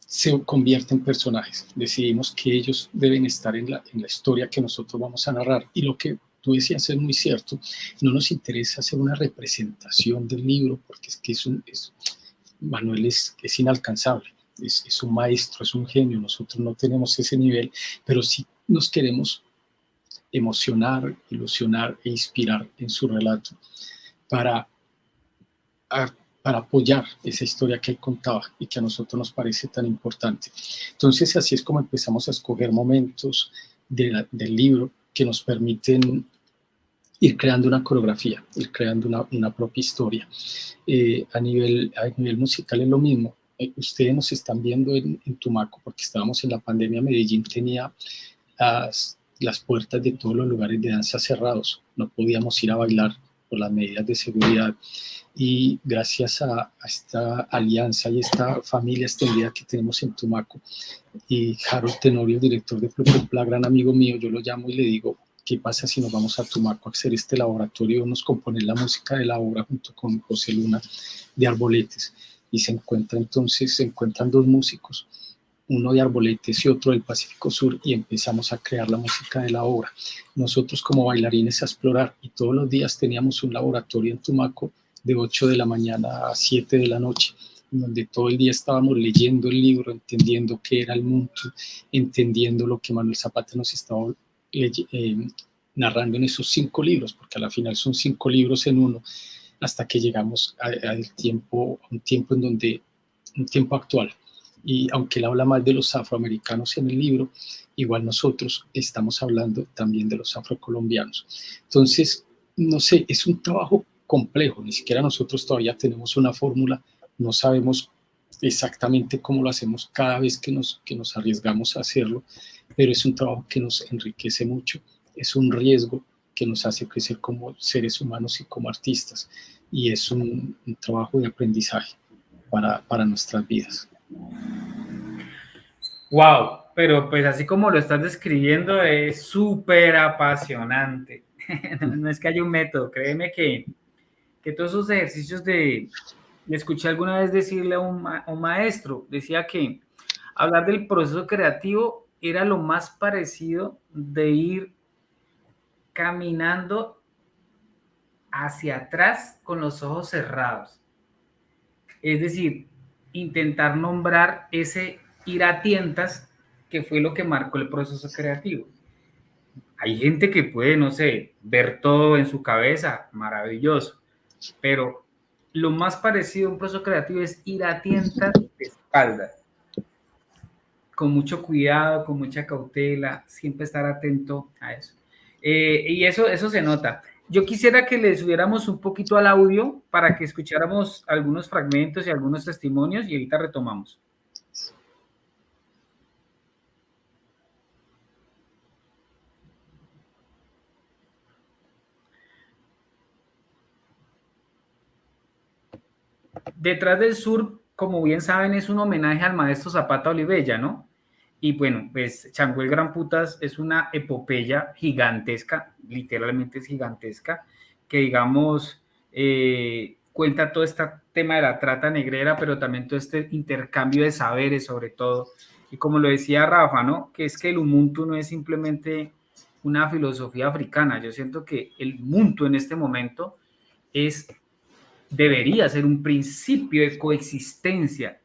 se convierte en personajes. Decidimos que ellos deben estar en la historia que nosotros vamos a narrar. Y lo que tú decías es muy cierto, no nos interesa hacer una representación del libro, porque es que Manuel es inalcanzable, es un maestro, es un genio, nosotros no tenemos ese nivel, pero sí nos queremos emocionar, ilusionar e inspirar en su relato para apoyar esa historia que él contaba y que a nosotros nos parece tan importante. Entonces así es como empezamos a escoger momentos del libro que nos permiten ir creando una coreografía, ir creando una propia historia. A nivel musical es lo mismo. Ustedes nos están viendo en Tumaco porque estábamos en la pandemia. Medellín tenía las puertas de todos los lugares de danza cerrados. No podíamos ir a bailar por las medidas de seguridad. Y gracias a esta alianza y esta familia extendida que tenemos en Tumaco, y Harold Tenorio, director de Plupla, gran amigo mío, yo lo llamo y le digo, ¿qué pasa si nos vamos a Tumaco a hacer este laboratorio? Nos componer la música de la obra junto con José Luna de Arboletes. Y se encuentran dos músicos uno de Arboletes y otro del Pacífico Sur, y empezamos a crear la música de la obra. Nosotros como bailarines a explorar, y todos los días teníamos un laboratorio en Tumaco de 8 de la mañana a 7 de la noche, donde todo el día estábamos leyendo el libro, entendiendo qué era el Muntu, entendiendo lo que Manuel Zapata nos estaba narrando en esos 5 libros, porque a la final son 5 libros en uno, hasta que llegamos a un tiempo en donde, un tiempo actual. Y aunque él habla más de los afroamericanos en el libro, igual nosotros estamos hablando también de los afrocolombianos. Entonces, no sé, es un trabajo complejo, ni siquiera nosotros todavía tenemos una fórmula, no sabemos exactamente cómo lo hacemos cada vez que nos arriesgamos a hacerlo, pero es un trabajo que nos enriquece mucho, es un riesgo que nos hace crecer como seres humanos y como artistas, y es un trabajo de aprendizaje para nuestras vidas. Wow, pero pues así como lo estás describiendo es súper apasionante. No es que haya un método, créeme que todos esos ejercicios le escuché alguna vez decirle a un maestro, decía que hablar del proceso creativo era lo más parecido de ir caminando hacia atrás con los ojos cerrados. Es decir, intentar nombrar ese ir a tientas que fue lo que marcó el proceso creativo. Hay gente que puede, no sé, ver todo en su cabeza, maravilloso, pero lo más parecido a un proceso creativo es ir a tientas de espalda, con mucho cuidado, con mucha cautela, siempre estar atento a eso. Y eso se nota. Yo quisiera que le subiéramos un poquito al audio para que escucháramos algunos fragmentos y algunos testimonios y ahorita retomamos. Detrás del Sur, como bien saben, es un homenaje al maestro Zapata Olivella, ¿no? Y bueno, pues Changó el Gran Putas es una epopeya gigantesca, literalmente es gigantesca, que digamos cuenta todo este tema de la trata negrera, pero también todo este intercambio de saberes sobre todo. Y como lo decía Rafa, ¿no? Que es que el Ubuntu no es simplemente una filosofía africana. Yo siento que el Ubuntu en este momento debería ser un principio de coexistencia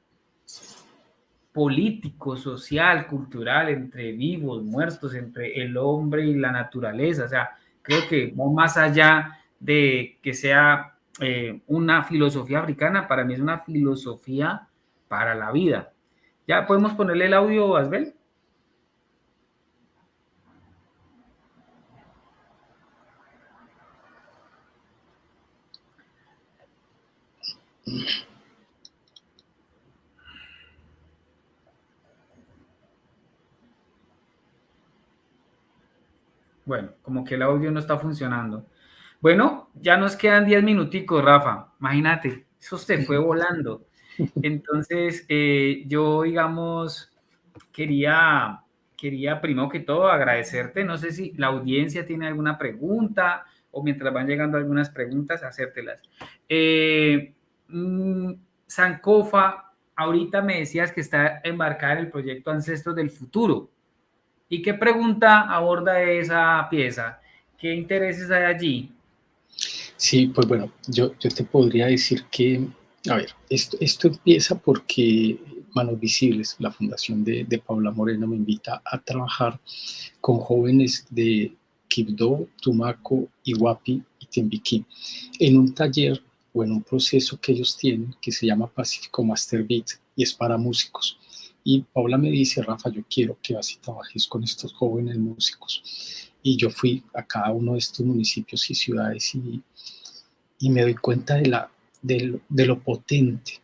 político, social, cultural, entre vivos, muertos, entre el hombre y la naturaleza. O sea, creo que va más allá de que sea una filosofía africana, para mí es una filosofía para la vida. ¿Ya podemos ponerle el audio, Asbel? Bueno, como que el audio no está funcionando. Bueno, ya nos quedan 10 minuticos, Rafa. Imagínate, eso se fue volando. Entonces, yo, digamos, quería primero que todo agradecerte. No sé si la audiencia tiene alguna pregunta o mientras van llegando algunas preguntas, hacértelas. Sankofa, ahorita me decías que está embarcada en el proyecto Ancestros del Futuro. ¿Y qué pregunta aborda esa pieza? ¿Qué intereses hay allí? Sí, pues bueno, yo te podría decir que, a ver, esto empieza porque Manos Visibles, la fundación de Paula Moreno, me invita a trabajar con jóvenes de Quibdó, Tumaco, Iguapi y Timbiquí en un taller o en un proceso que ellos tienen que se llama Pacífico Master Beat y es para músicos. Y Paula me dice, Rafa, yo quiero que vas y trabajes con estos jóvenes músicos. Y yo fui a cada uno de estos municipios y ciudades y me doy cuenta de lo potente,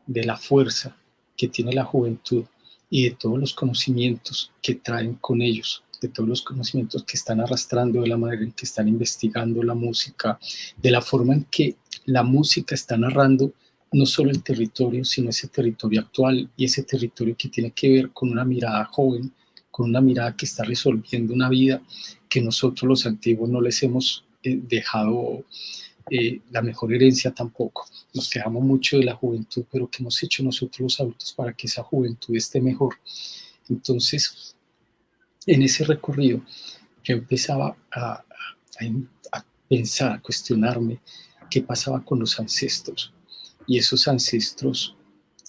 de la fuerza que tiene la juventud y de todos los conocimientos que traen con ellos, de todos los conocimientos que están arrastrando, de la manera en que están investigando la música, de la forma en que la música está narrando no solo el territorio, sino ese territorio actual y ese territorio que tiene que ver con una mirada joven, con una mirada que está resolviendo una vida que nosotros los antiguos no les hemos dejado la mejor herencia tampoco. Nos quedamos mucho de la juventud, pero ¿qué hemos hecho nosotros los adultos para que esa juventud esté mejor? Entonces, en ese recorrido, yo empezaba a pensar, a cuestionarme qué pasaba con los ancestros. Y esos ancestros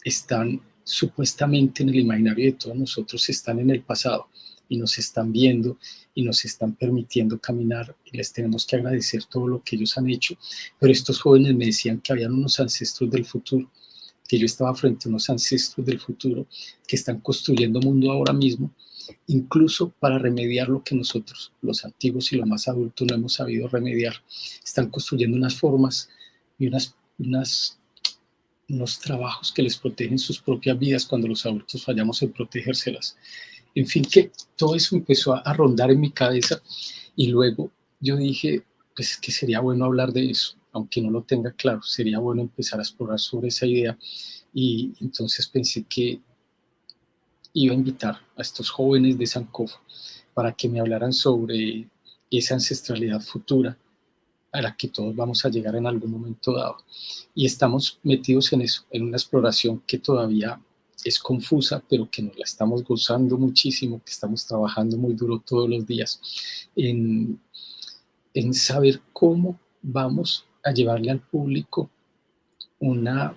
están supuestamente en el imaginario de todos nosotros, están en el pasado y nos están viendo y nos están permitiendo caminar y les tenemos que agradecer todo lo que ellos han hecho. Pero estos jóvenes me decían que habían unos ancestros del futuro, que yo estaba frente a unos ancestros del futuro que están construyendo mundo ahora mismo, incluso para remediar lo que nosotros, los antiguos y los más adultos, no hemos sabido remediar. Están construyendo unas formas y unos trabajos que les protegen sus propias vidas cuando los adultos fallamos en protegérselas. En fin, que todo eso empezó a rondar en mi cabeza y luego yo dije, pues que sería bueno hablar de eso, aunque no lo tenga claro, sería bueno empezar a explorar sobre esa idea. Y entonces pensé que iba a invitar a estos jóvenes de Sankofa para que me hablaran sobre esa ancestralidad futura a la que todos vamos a llegar en algún momento dado. Y estamos metidos en eso, en una exploración que todavía es confusa, pero que nos la estamos gozando muchísimo, que estamos trabajando muy duro todos los días en saber cómo vamos a llevarle al público una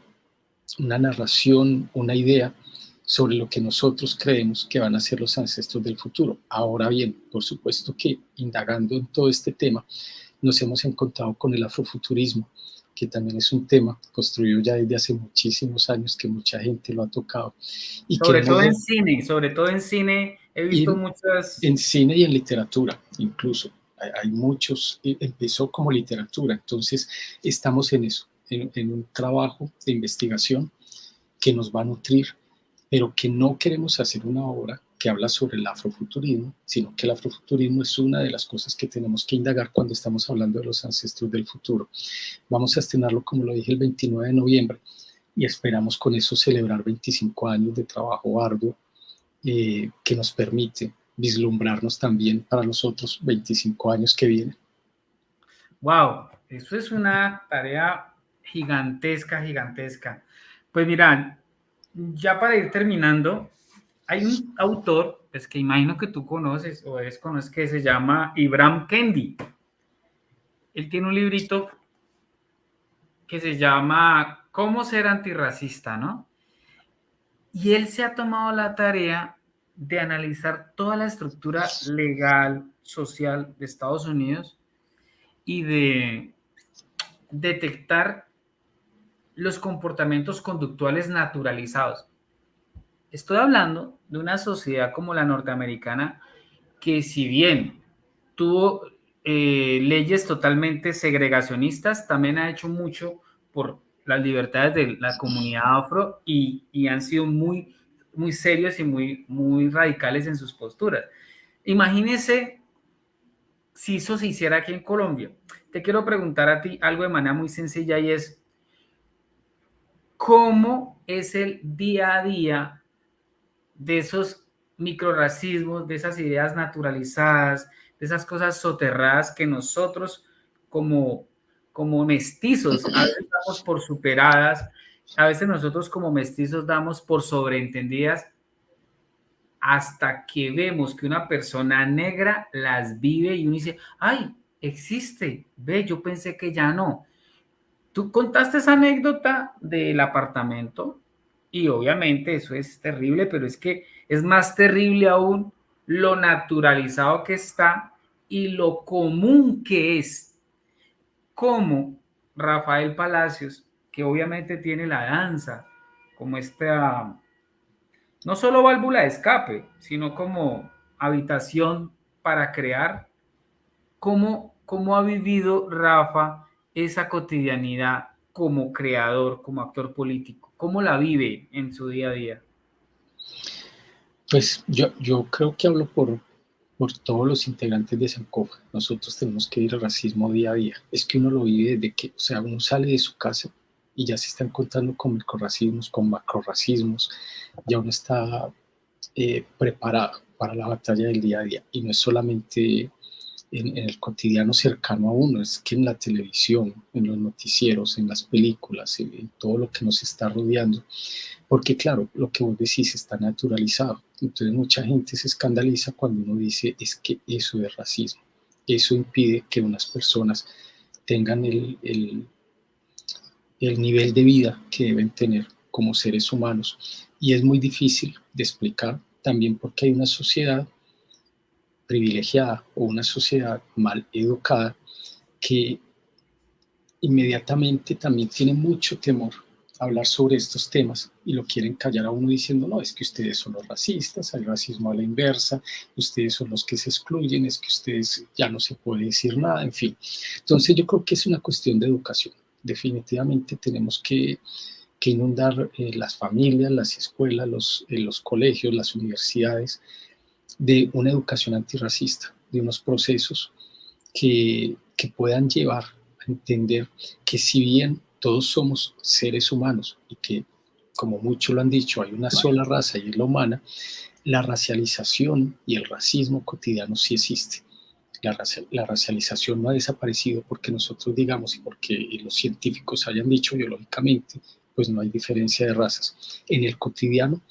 narración, una idea sobre lo que nosotros creemos que van a ser los ancestros del futuro. Ahora bien, por supuesto que indagando en todo este tema, nos hemos encontrado con el afrofuturismo, que también es un tema construido ya desde hace muchísimos años, que mucha gente lo ha tocado. Y sobre todo en cine, he visto muchas... En cine y en literatura, incluso. Hay muchos, empezó como literatura, entonces estamos en eso, en un trabajo de investigación que nos va a nutrir, pero que no queremos hacer una obra que habla sobre el afrofuturismo, sino que el afrofuturismo es una de las cosas que tenemos que indagar cuando estamos hablando de los ancestros del futuro. Vamos a estrenarlo, como lo dije, el 29 de noviembre y esperamos con eso celebrar 25 años de trabajo arduo que nos permite vislumbrarnos también para los otros 25 años que vienen. ¡Wow! Eso es una tarea gigantesca, gigantesca. Pues mira, ya para ir terminando, hay un autor, pues que imagino que tú conoces o desconoces, que se llama Ibram Kendi. Él tiene un librito que se llama ¿Cómo ser antirracista?, ¿no? Y él se ha tomado la tarea de analizar toda la estructura legal, social de Estados Unidos y de detectar los comportamientos conductuales naturalizados. Estoy hablando de una sociedad como la norteamericana que, si bien tuvo leyes totalmente segregacionistas, también ha hecho mucho por las libertades de la comunidad afro y han sido muy, muy serios y muy, muy radicales en sus posturas. Imagínese si eso se hiciera aquí en Colombia. Te quiero preguntar a ti algo de manera muy sencilla y es, ¿cómo es el día a día de esos microrracismos, de esas ideas naturalizadas, de esas cosas soterradas que nosotros como mestizos a veces damos por superadas, a veces nosotros como mestizos damos por sobreentendidas, hasta que vemos que una persona negra las vive y uno dice, ¡ay, existe! Ve, yo pensé que ya no. Tú contaste esa anécdota del apartamento y obviamente eso es terrible, pero es que es más terrible aún lo naturalizado que está y lo común que es. Como Rafael Palacios, que obviamente tiene la danza como esta, no solo válvula de escape, sino como habitación para crear, cómo ha vivido Rafa esa cotidianidad como creador, como actor político, cómo la vive en su día a día. Pues yo creo que hablo por todos los integrantes de Sankofa. Nosotros tenemos que ir al racismo día a día. Es que uno lo vive desde que, o sea, uno sale de su casa y ya se está encontrando con microrracismos, con macrorracismos, ya uno está preparado para la batalla del día a día. Y no es solamente en el cotidiano cercano a uno, es que en la televisión, en los noticieros, en las películas, en todo lo que nos está rodeando, porque claro, lo que vos decís está naturalizado. Entonces mucha gente se escandaliza cuando uno dice es que eso es racismo. Eso impide que unas personas tengan el nivel de vida que deben tener como seres humanos. Y es muy difícil de explicar también porque hay una sociedad privilegiada o una sociedad mal educada que inmediatamente también tiene mucho temor a hablar sobre estos temas y lo quieren callar a uno diciendo, no, es que ustedes son los racistas, hay racismo a la inversa, ustedes son los que se excluyen, es que ustedes ya no se puede decir nada, en fin. Entonces yo creo que es una cuestión de educación. Definitivamente tenemos que inundar las familias, las escuelas, los colegios, las universidades de una educación antirracista, de unos procesos que puedan llevar a entender que si bien todos somos seres humanos y que, como muchos lo han dicho, hay una sola raza y es la humana, la racialización y el racismo cotidiano sí existe. La racialización no ha desaparecido porque nosotros digamos y porque los científicos hayan dicho biológicamente, pues no hay diferencia de razas. En el cotidiano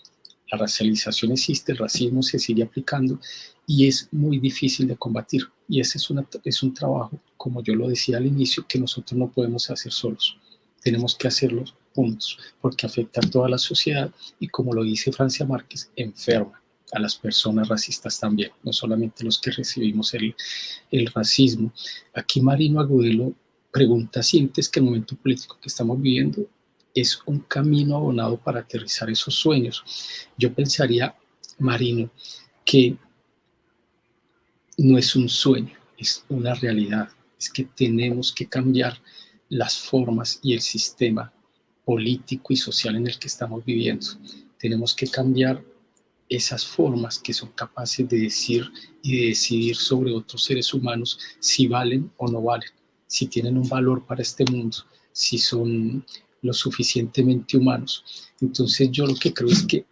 la racialización existe, el racismo se sigue aplicando y es muy difícil de combatir. Y ese es un trabajo, como yo lo decía al inicio, que nosotros no podemos hacer solos. Tenemos que hacerlo juntos, porque afecta a toda la sociedad y, como lo dice Francia Márquez, enferma a las personas racistas también, no solamente los que recibimos el racismo. Aquí Marino Agudelo pregunta, ¿sientes que el momento político que estamos viviendo es un camino abonado para aterrizar esos sueños? Yo pensaría, Marino, que no es un sueño, es una realidad. Es que tenemos que cambiar las formas y el sistema político y social en el que estamos viviendo. Tenemos que cambiar esas formas que son capaces de decir y de decidir sobre otros seres humanos si valen o no valen, si tienen un valor para este mundo, si son lo suficientemente humanos. Entonces yo lo que creo es que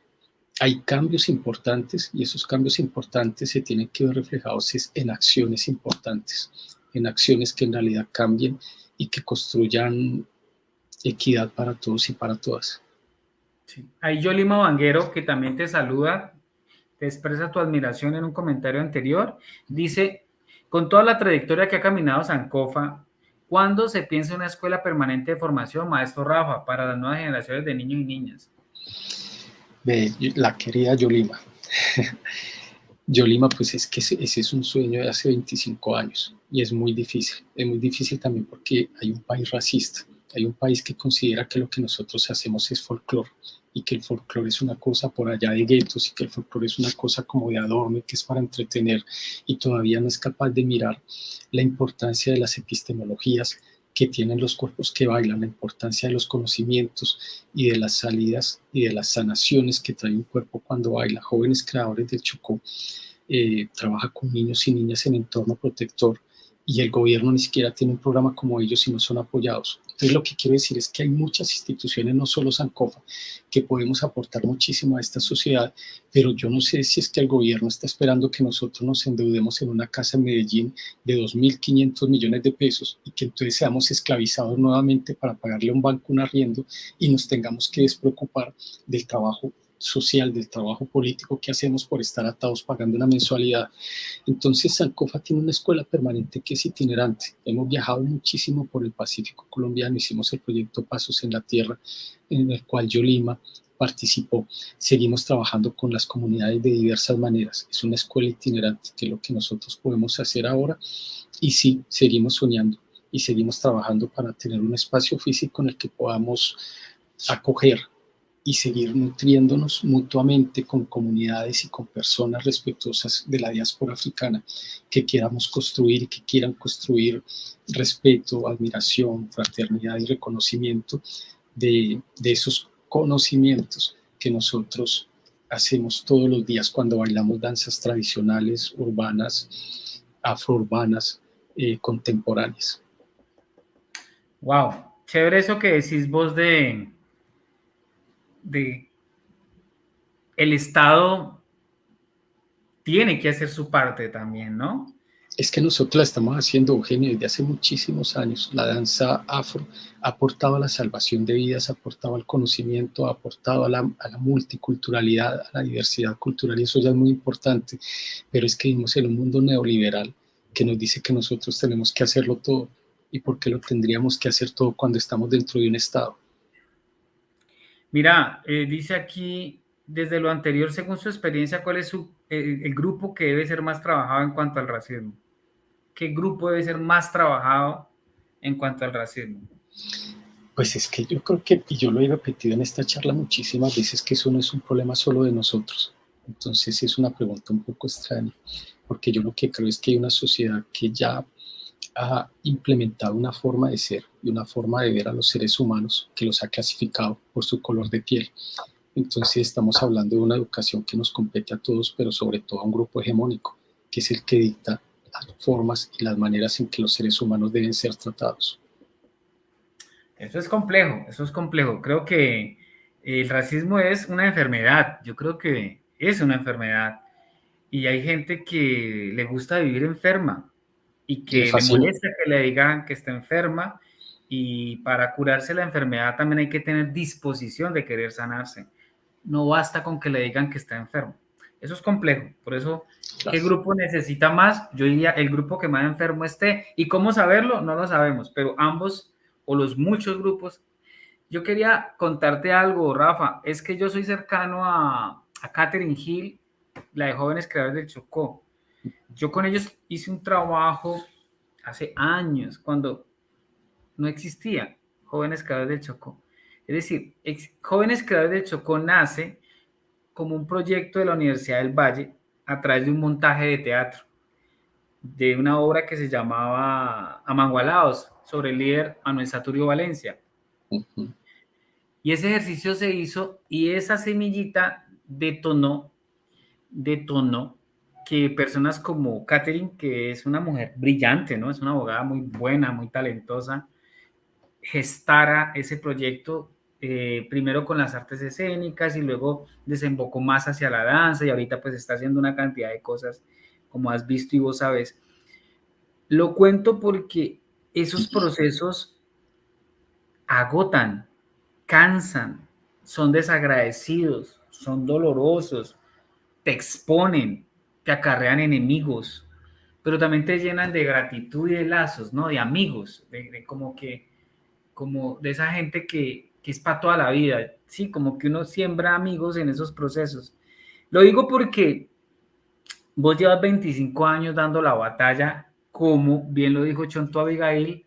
hay cambios importantes y esos cambios importantes se tienen que ver reflejados en acciones importantes, en acciones que en realidad cambien y que construyan equidad para todos y para todas. Sí. Ahí Yolima Vanguero, que también te saluda, te expresa tu admiración en un comentario anterior, dice, con toda la trayectoria que ha caminado Sancofa, ¿cuándo se piensa en una escuela permanente de formación, maestro Rafa, para las nuevas generaciones de niños y niñas? La querida Yolima. Yolima, pues es que ese es un sueño de hace 25 años y es muy difícil también porque hay un país racista, hay un país que considera que lo que nosotros hacemos es folclore y que el folclore es una cosa por allá de guetos y que el folclore es una cosa como de adorno y que es para entretener y todavía no es capaz de mirar la importancia de las epistemologías que tienen los cuerpos que bailan, la importancia de los conocimientos y de las salidas y de las sanaciones que trae un cuerpo cuando baila. Jóvenes Creadores del Chocó trabaja con niños y niñas en entorno protector y el gobierno ni siquiera tiene un programa como ellos y no son apoyados. Entonces lo que quiero decir es que hay muchas instituciones, no solo Sancofa, que podemos aportar muchísimo a esta sociedad, pero yo no sé si es que el gobierno está esperando que nosotros nos endeudemos en una casa en Medellín de 2.500 millones de pesos y que entonces seamos esclavizados nuevamente para pagarle a un banco un arriendo y nos tengamos que despreocupar del trabajo social, del trabajo político que hacemos por estar atados pagando una mensualidad. Entonces Sancofa tiene una escuela permanente que es itinerante. Hemos viajado muchísimo por el Pacífico colombiano, hicimos el proyecto Pasos en la Tierra, en el cual Yolima participó. Seguimos trabajando con las comunidades de diversas maneras. Es una escuela itinerante, que es lo que nosotros podemos hacer ahora. Y sí, seguimos soñando y seguimos trabajando para tener un espacio físico en el que podamos acoger y seguir nutriéndonos mutuamente con comunidades y con personas respetuosas de la diáspora africana que queramos construir y que quieran construir respeto, admiración, fraternidad y reconocimiento de esos conocimientos que nosotros hacemos todos los días cuando bailamos danzas tradicionales, urbanas, afrourbanas, contemporáneas. Wow, chévere eso que decís vos de el Estado tiene que hacer su parte también, ¿no? Es que nosotros la estamos haciendo, Eugenio, desde hace muchísimos años. La danza afro ha aportado a la salvación de vidas, ha aportado al conocimiento, ha aportado a la multiculturalidad, a la diversidad cultural, y eso ya es muy importante. Pero es que vivimos en un mundo neoliberal que nos dice que nosotros tenemos que hacerlo todo. ¿Y por qué lo tendríamos que hacer todo cuando estamos dentro de un Estado? Mira, dice aquí, desde lo anterior, según su experiencia, ¿cuál es el grupo que debe ser más trabajado en cuanto al racismo? ¿Qué grupo debe ser más trabajado en cuanto al racismo? Pues es que yo creo que, y yo lo he repetido en esta charla muchísimas veces, que eso no es un problema solo de nosotros. Entonces es una pregunta un poco extraña, porque yo lo que creo es que hay una sociedad que ya ha implementado una forma de ser y una forma de ver a los seres humanos que los ha clasificado por su color de piel. Entonces estamos hablando de una educación que nos compete a todos, pero sobre todo a un grupo hegemónico, que es el que dicta las formas y las maneras en que los seres humanos deben ser tratados. Eso es complejo, eso es complejo. Creo que el racismo es una enfermedad. Yo creo que es una enfermedad. Y hay gente que le gusta vivir enferma y Le que le fascina. molesta que le digan que está enferma. Y para curarse la enfermedad también hay que tener disposición de querer sanarse. No basta con que le digan que está enfermo. Eso es complejo. Por eso, ¿qué Claro. grupo necesita más? Yo diría el grupo que más enfermo esté. ¿Y cómo saberlo? No lo sabemos, pero ambos o los muchos grupos. Yo quería contarte algo, Rafa. Es que yo soy cercano a Catherine Hill, la de Jóvenes Creadores del Chocó. Yo con ellos hice un trabajo hace años, cuando no existía Jóvenes Creadores del Chocó. Es decir, Jóvenes Creadores del Chocó nace como un proyecto de la Universidad del Valle a través de un montaje de teatro, de una obra que se llamaba Amangualados, sobre el líder Manuel Saturio Valencia. Uh-huh. Y ese ejercicio se hizo y esa semillita detonó que personas como Catherine, que es una mujer brillante, ¿no? Es una abogada muy buena, muy talentosa, gestara ese proyecto primero con las artes escénicas y luego desembocó más hacia la danza y ahorita pues está haciendo una cantidad de cosas como has visto y vos sabes. Lo cuento porque esos procesos agotan, cansan, son desagradecidos, son dolorosos, te exponen, te acarrean enemigos, pero también te llenan de gratitud y de lazos, ¿no? De amigos, de como de esa gente que es para toda la vida, ¿sí? Como que uno siembra amigos en esos procesos. Lo digo porque vos llevas 25 años dando la batalla, como bien lo dijo Chonto Abigail,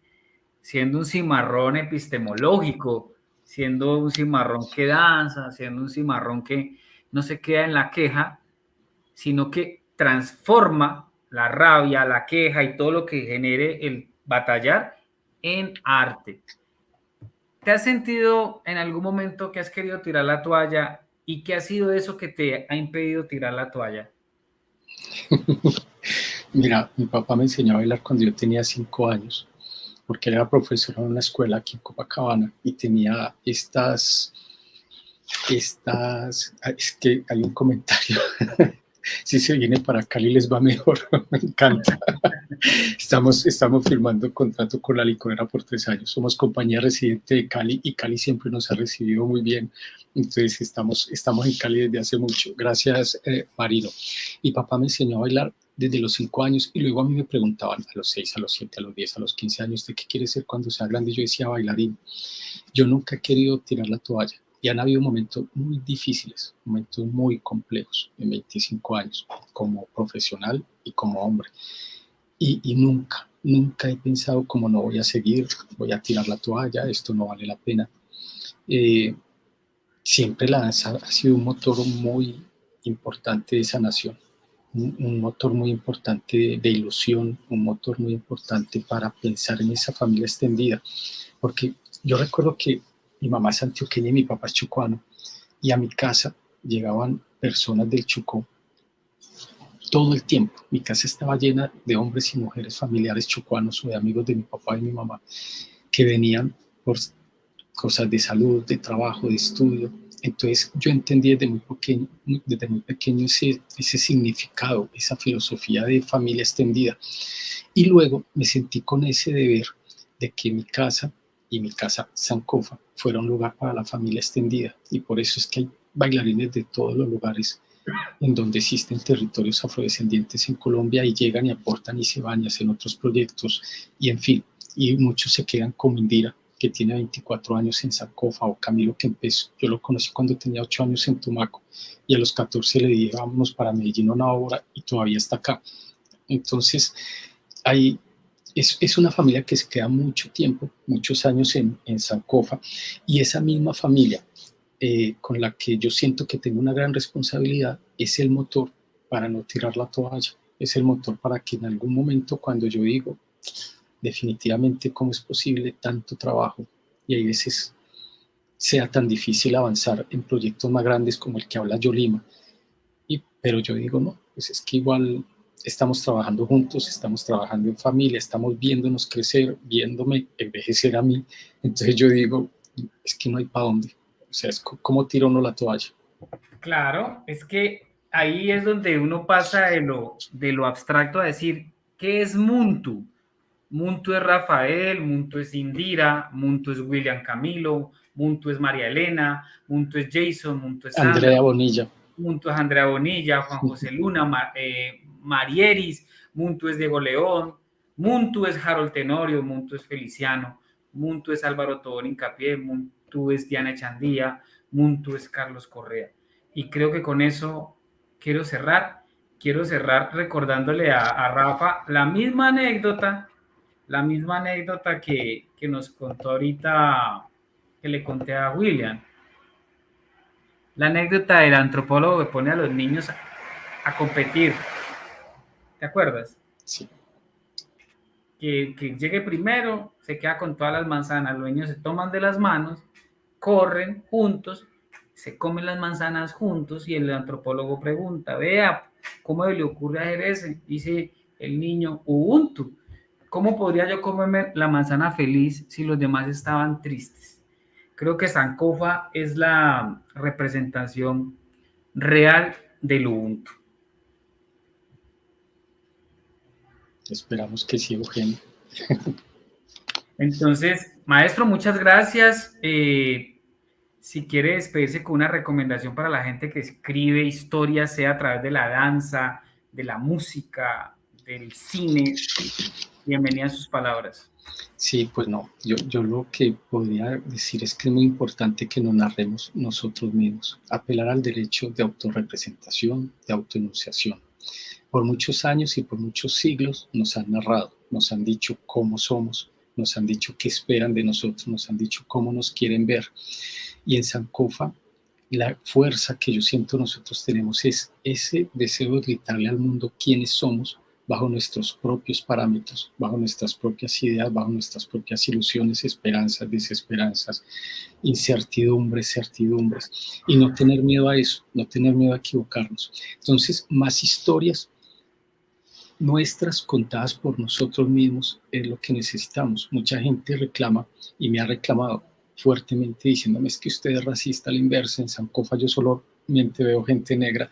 siendo un cimarrón epistemológico, siendo un cimarrón que danza, siendo un cimarrón que no se queda en la queja, sino que transforma la rabia, la queja y todo lo que genere el batallar en arte. ¿Te has sentido en algún momento que has querido tirar la toalla y qué ha sido eso que te ha impedido tirar la toalla? Mira, mi papá me enseñó a bailar cuando yo tenía 5 años, porque él era profesor en una escuela aquí en Copacabana y tenía es que hay un comentario, si se viene para Cali les va mejor, me encanta. Estamos firmando contrato con la licorera por 3 años, somos compañía residente de Cali y Cali siempre nos ha recibido muy bien, entonces estamos en Cali desde hace mucho, gracias Marino. Y papá me enseñó a bailar desde los 5 años y luego a mí me preguntaban a los 6, a los 7, a los 10, a los 15 años, ¿de qué quieres ser cuando sea grande? Y yo decía bailarín. Yo nunca he querido tirar la toalla y han habido momentos muy difíciles, momentos muy complejos en 25 años como profesional y como hombre. Y nunca he pensado como no voy a seguir, voy a tirar la toalla, esto no vale la pena. Siempre la danza ha sido un motor muy importante de sanación, un motor muy importante de ilusión, un motor muy importante para pensar en esa familia extendida. Porque yo recuerdo que mi mamá es antioqueña y mi papá es chucuano, y a mi casa llegaban personas del Chocó todo el tiempo. Mi casa estaba llena de hombres y mujeres familiares chucuanos o de amigos de mi papá y mi mamá que venían por cosas de salud, de trabajo, de estudio, Entonces yo entendí desde muy pequeño ese significado, esa filosofía de familia extendida. Y luego me sentí con ese deber de que mi casa y mi casa Sankofa fuera un lugar para la familia extendida. Y por eso es que hay bailarines de todos los lugares en donde existen territorios afrodescendientes en Colombia y llegan y aportan y se van y hacen otros proyectos y en fin, y muchos se quedan como Indira, que tiene 24 años en Sankofa, o Camilo, que empezó, yo lo conocí cuando tenía 8 años en Tumaco y a los 14 le dije vámonos para Medellín una hora y todavía está acá. Entonces hay, es una familia que se queda mucho tiempo, muchos años en Sankofa, y esa misma familia con la que yo siento que tengo una gran responsabilidad es el motor para no tirar la toalla, es el motor para que en algún momento cuando yo digo definitivamente cómo es posible tanto trabajo y hay veces sea tan difícil avanzar en proyectos más grandes como el que habla Yolima, pero yo digo no, pues es que igual estamos trabajando juntos, estamos trabajando en familia, estamos viéndonos crecer, viéndome envejecer a mí, entonces yo digo, es que no hay para dónde. O sea, es como tira uno la toalla. Claro, es que ahí es donde uno pasa de lo abstracto a decir, ¿qué es Muntu? Muntu es Rafael, Muntu es Indira, Muntu es William Camilo, Muntu es María Elena, Muntu es Jason, Muntu es Sandra, Andrea Bonilla. Muntu es Andrea Bonilla, Juan José Luna, Marieris, Muntu es Diego León, Muntu es Harold Tenorio, Muntu es Feliciano, Muntu es Álvaro Tobón Incapié, Muntu es Diana Echandía, Muntu es Carlos Correa. Y creo que con eso quiero cerrar recordándole a Rafa la misma anécdota que nos contó ahorita, que le conté a William. La anécdota del antropólogo que pone a los niños a competir. ¿Te acuerdas? Sí. Que llegue primero, se queda con todas las manzanas, los niños se toman de las manos, corren juntos, se comen las manzanas juntos y el antropólogo pregunta, vea, ¿cómo le ocurre hacer ese? Dice el niño, Ubuntu. ¿Cómo podría yo comerme la manzana feliz si los demás estaban tristes? Creo que Sankofa es la representación real del Ubuntu. Esperamos que sí, Eugenio. Entonces, maestro, muchas gracias. Si quiere despedirse con una recomendación para la gente que escribe historias, sea a través de la danza, de la música, del cine, bienvenida a sus palabras. Sí, pues no, yo lo que podría decir es que es muy importante que nos narremos nosotros mismos, apelar al derecho de autorrepresentación, de autoenunciación. Por muchos años y por muchos siglos nos han narrado, nos han dicho cómo somos, nos han dicho qué esperan de nosotros, nos han dicho cómo nos quieren ver. Y en Sankofa, la fuerza que yo siento nosotros tenemos es ese deseo de gritarle al mundo quiénes somos bajo nuestros propios parámetros, bajo nuestras propias ideas, bajo nuestras propias ilusiones, esperanzas, desesperanzas, incertidumbres, certidumbres, y no tener miedo a eso, no tener miedo a equivocarnos. Entonces, más historias nuestras contadas por nosotros mismos es lo que necesitamos. Mucha gente reclama y me ha reclamado fuertemente diciéndome es que usted es racista a la inversa, en Sankofa yo solamente veo gente negra.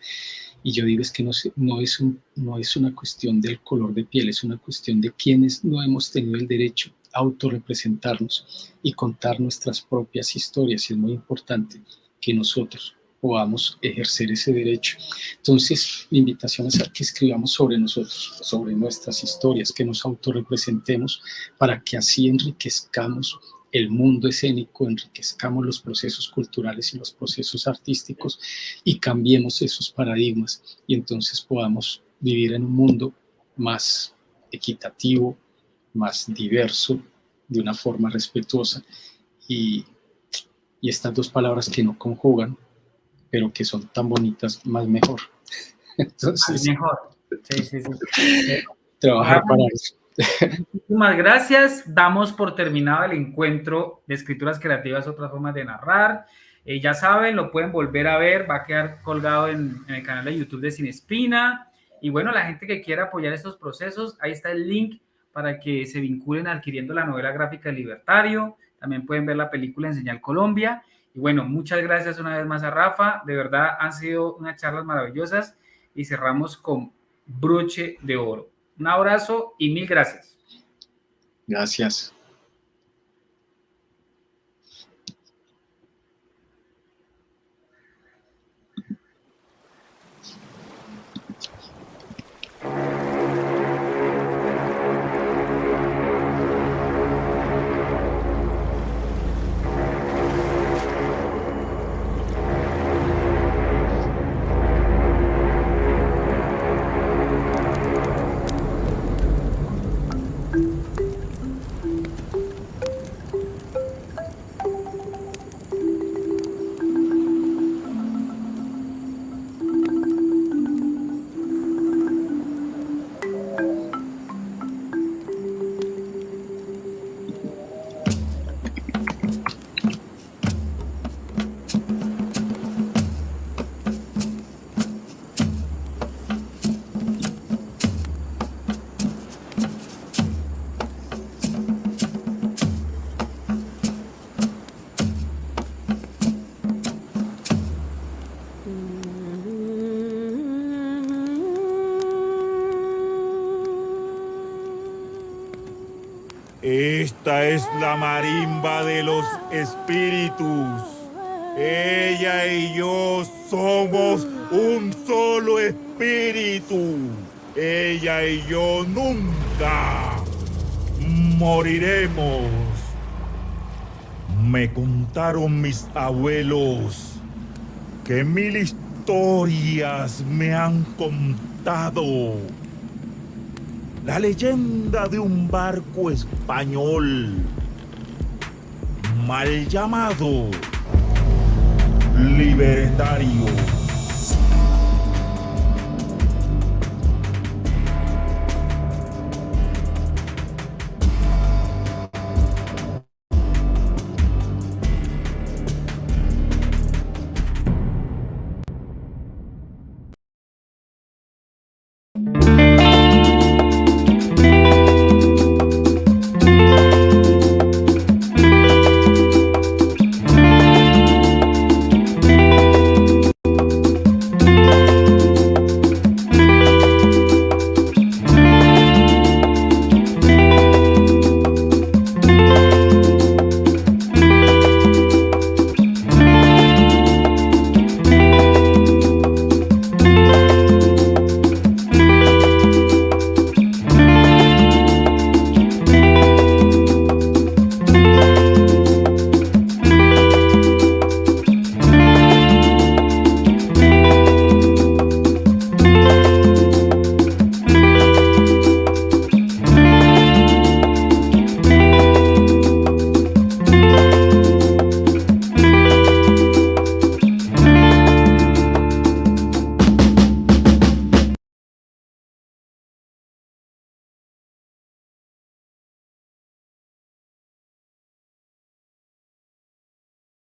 Y yo digo, es que no es una cuestión del color de piel, es una cuestión de quienes no hemos tenido el derecho a autorrepresentarnos y contar nuestras propias historias. Y es muy importante que nosotros podamos ejercer ese derecho. Entonces, mi invitación es a que escribamos sobre nosotros, sobre nuestras historias, que nos autorrepresentemos para que así enriquezcamos el mundo escénico, enriquezcamos los procesos culturales y los procesos artísticos y cambiemos esos paradigmas y entonces podamos vivir en un mundo más equitativo, más diverso, de una forma respetuosa y estas dos palabras que no conjugan, pero que son tan bonitas, más mejor. Entonces, más mejor. Sí. Trabajar para eso. Muchísimas gracias. Damos por terminado el encuentro de escrituras creativas, otras formas de narrar. Ya saben, lo pueden volver a ver, va a quedar colgado en el canal de YouTube de Sin Espina. Y bueno, la gente que quiera apoyar estos procesos, ahí está el link para que se vinculen adquiriendo la novela gráfica El Libertario. También pueden ver la película En Señal Colombia. Y bueno, muchas gracias una vez más a Rafa. De verdad han sido unas charlas maravillosas y cerramos con broche de oro. Un abrazo y mil gracias. Gracias. Esta es la marimba de los espíritus. Ella y yo somos un solo espíritu. Ella y yo nunca moriremos. Me contaron mis abuelos que 1000 historias me han contado. La leyenda de un barco español mal llamado Libertario.